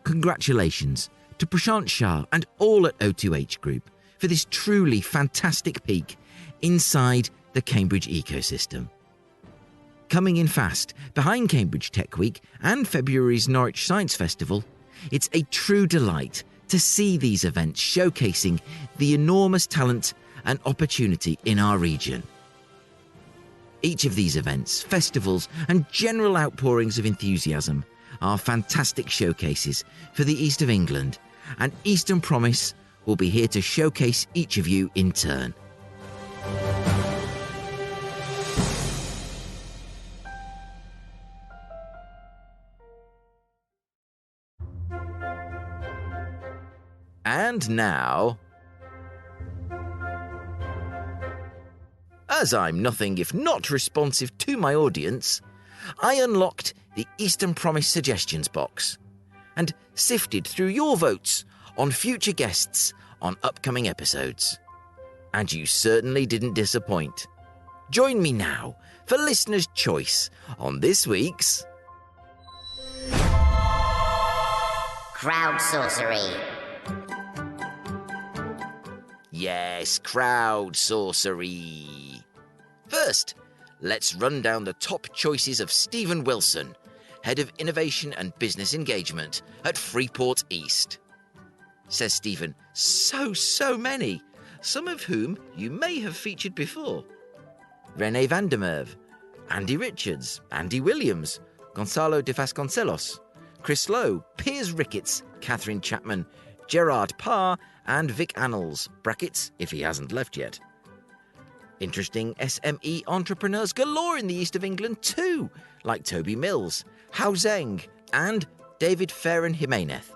Congratulations to Prashant Shah and all at O2H Group for this truly fantastic peek inside the Cambridge ecosystem. Coming in fast behind Cambridge Tech Week and February's Norwich Science Festival, it's a true delight to see these events showcasing the enormous talent and opportunity in our region. Each of these events, festivals and general outpourings of enthusiasm are fantastic showcases for the East of England, and Eastern Promise will be here to showcase each of you in turn. And now, as I'm nothing if not responsive to my audience, I unlocked the Eastern Promise suggestions box and sifted through your votes on future guests on upcoming episodes. And you certainly didn't disappoint. Join me now for listener's choice on this week's CROWDSOURCERY. Yes, CROWDSOURCERY. First, let's run down the top choices of Stephen Wilson, Head of Innovation and Business Engagement at Freeport East. Says Stephen, so many, some of whom you may have featured before. René van der Merwe, Andy Richards, Andy Williams, Gonzalo de Vasconcelos, Chris Lowe, Piers Ricketts, Catherine Chapman, Gerard Parr, and Vic Annals, brackets, if he hasn't left yet. Interesting SME entrepreneurs galore in the east of England too, like Toby Mills, Hao Zheng, and David Ferren Jimenez.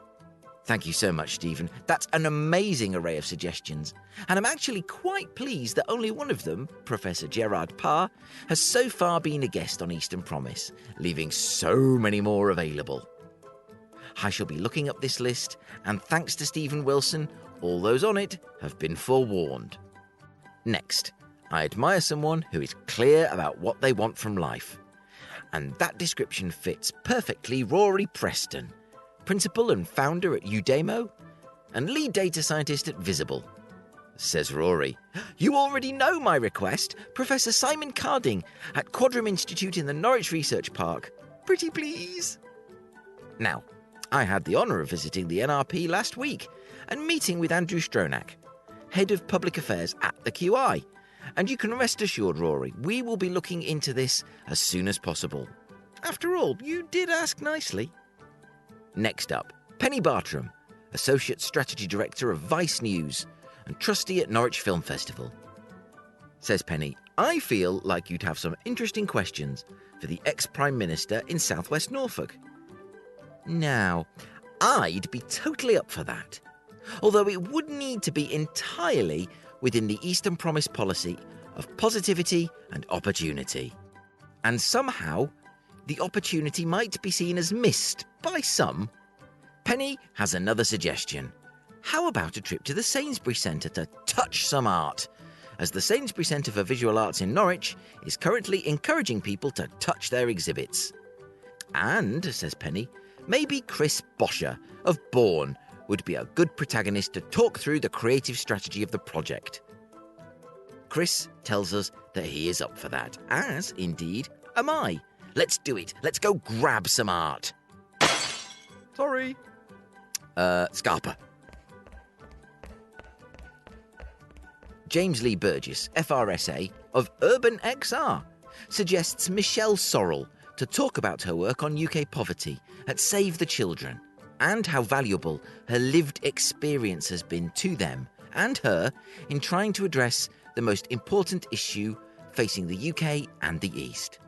Thank you so much, Stephen. That's an amazing array of suggestions, and I'm actually quite pleased that only one of them, Professor Gerard Parr, has so far been a guest on Eastern Promise, leaving so many more available. I shall be looking up this list, and thanks to Stephen Wilson, all those on it have been forewarned. Next, I admire someone who is clear about what they want from life. And that description fits perfectly Rory Preston, principal and founder at Udemo, and lead data scientist at Visible. Says Rory, "You already know my request, Professor Simon Carding at Quadram Institute in the Norwich Research Park. Pretty please." Now, I had the honour of visiting the NRP last week and meeting with Andrew Stronach, Head of Public Affairs at the QI. And you can rest assured, Rory, we will be looking into this as soon as possible. After all, you did ask nicely. Next up, Penny Bartram, Associate Strategy Director of Vice News and Trustee at Norwich Film Festival. Says Penny, "I feel like you'd have some interesting questions for the ex-Prime Minister in South West Norfolk." Now, I'd be totally up for that, although it would need to be entirely within the Eastern Promise policy of positivity and opportunity. And somehow, the opportunity might be seen as missed by some. Penny has another suggestion. How about a trip to the Sainsbury Centre to touch some art, as the Sainsbury Centre for Visual Arts in Norwich is currently encouraging people to touch their exhibits. And, says Penny, maybe Chris Bosher of Bourne would be a good protagonist to talk through the creative strategy of the project. Chris tells us that he is up for that, as, indeed, am I. Let's do it. Let's go grab some art. Sorry. Scarpa. James Lee Burgess, FRSA, of Urban XR, suggests Michelle Sorrell to talk about her work on UK poverty at Save the Children and how valuable her lived experience has been to them and her in trying to address the most important issue facing the UK and the East.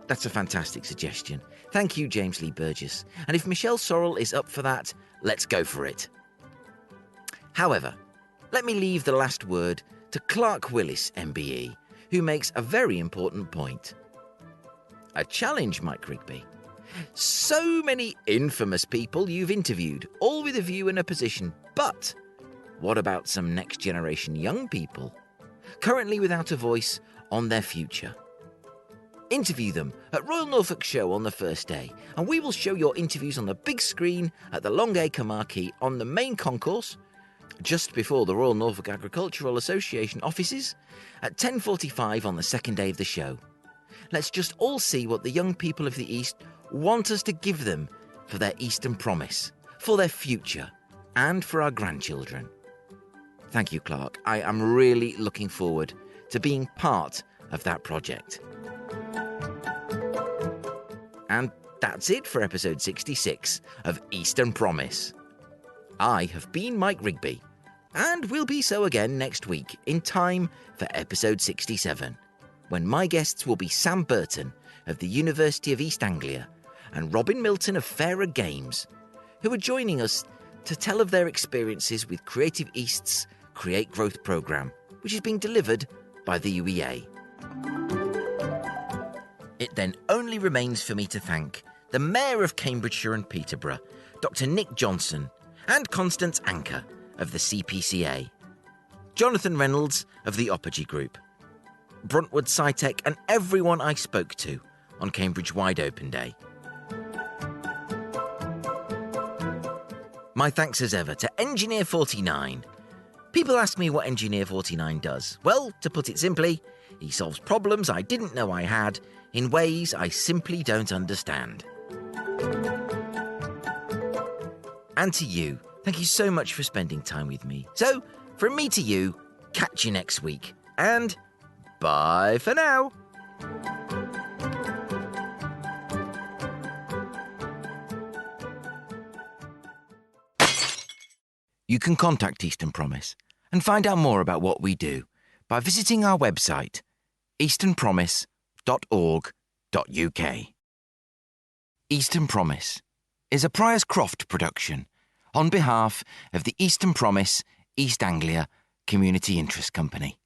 That's a fantastic suggestion. Thank you, James Lee Burgess. And if Michelle Sorrell is up for that, let's go for it. However, let me leave the last word to Clark Willis, MBE, who makes a very important point. A challenge, Mike Rigby. So many infamous people you've interviewed, all with a view and a position, but what about some next generation young people, currently without a voice on their future? Interview them at Royal Norfolk Show on the first day, and we will show your interviews on the big screen at the Longacre Marquee on the main concourse, just before the Royal Norfolk Agricultural Association offices, at 10:45 on the second day of the show. Let's just all see what the young people of the East want us to give them for their Eastern Promise, for their future, and for our grandchildren. Thank you, Clark. I am really looking forward to being part of that project. And that's it for episode 66 of Eastern Promise. I have been Mike Rigby, and will be so again next week in time for episode 67, when my guests will be Sam Burton of the University of East Anglia and Robin Milton of Fairer Games, who are joining us to tell of their experiences with Creative East's Create Growth programme, which is being delivered by the UEA. It then only remains for me to thank the Mayor of Cambridgeshire and Peterborough, Dr. Nik Johnson, and Constance Anker of the CPCA, Johnathan Reynolds of the Opergy Group, Bruntwood SciTech, and everyone I spoke to on Cambridge Wide Open Day. My thanks as ever to Engineer 49. People ask me what Engineer 49 does. Well, to put it simply, he solves problems I didn't know I had in ways I simply don't understand. And to you, thank you so much for spending time with me. So, from me to you, catch you next week, and bye for now. You can contact Eastern Promise and find out more about what we do by visiting our website, easternpromise.org.uk. Eastern Promise is a Priors Croft production on behalf of the Eastern Promise East Anglia Community Interest Company.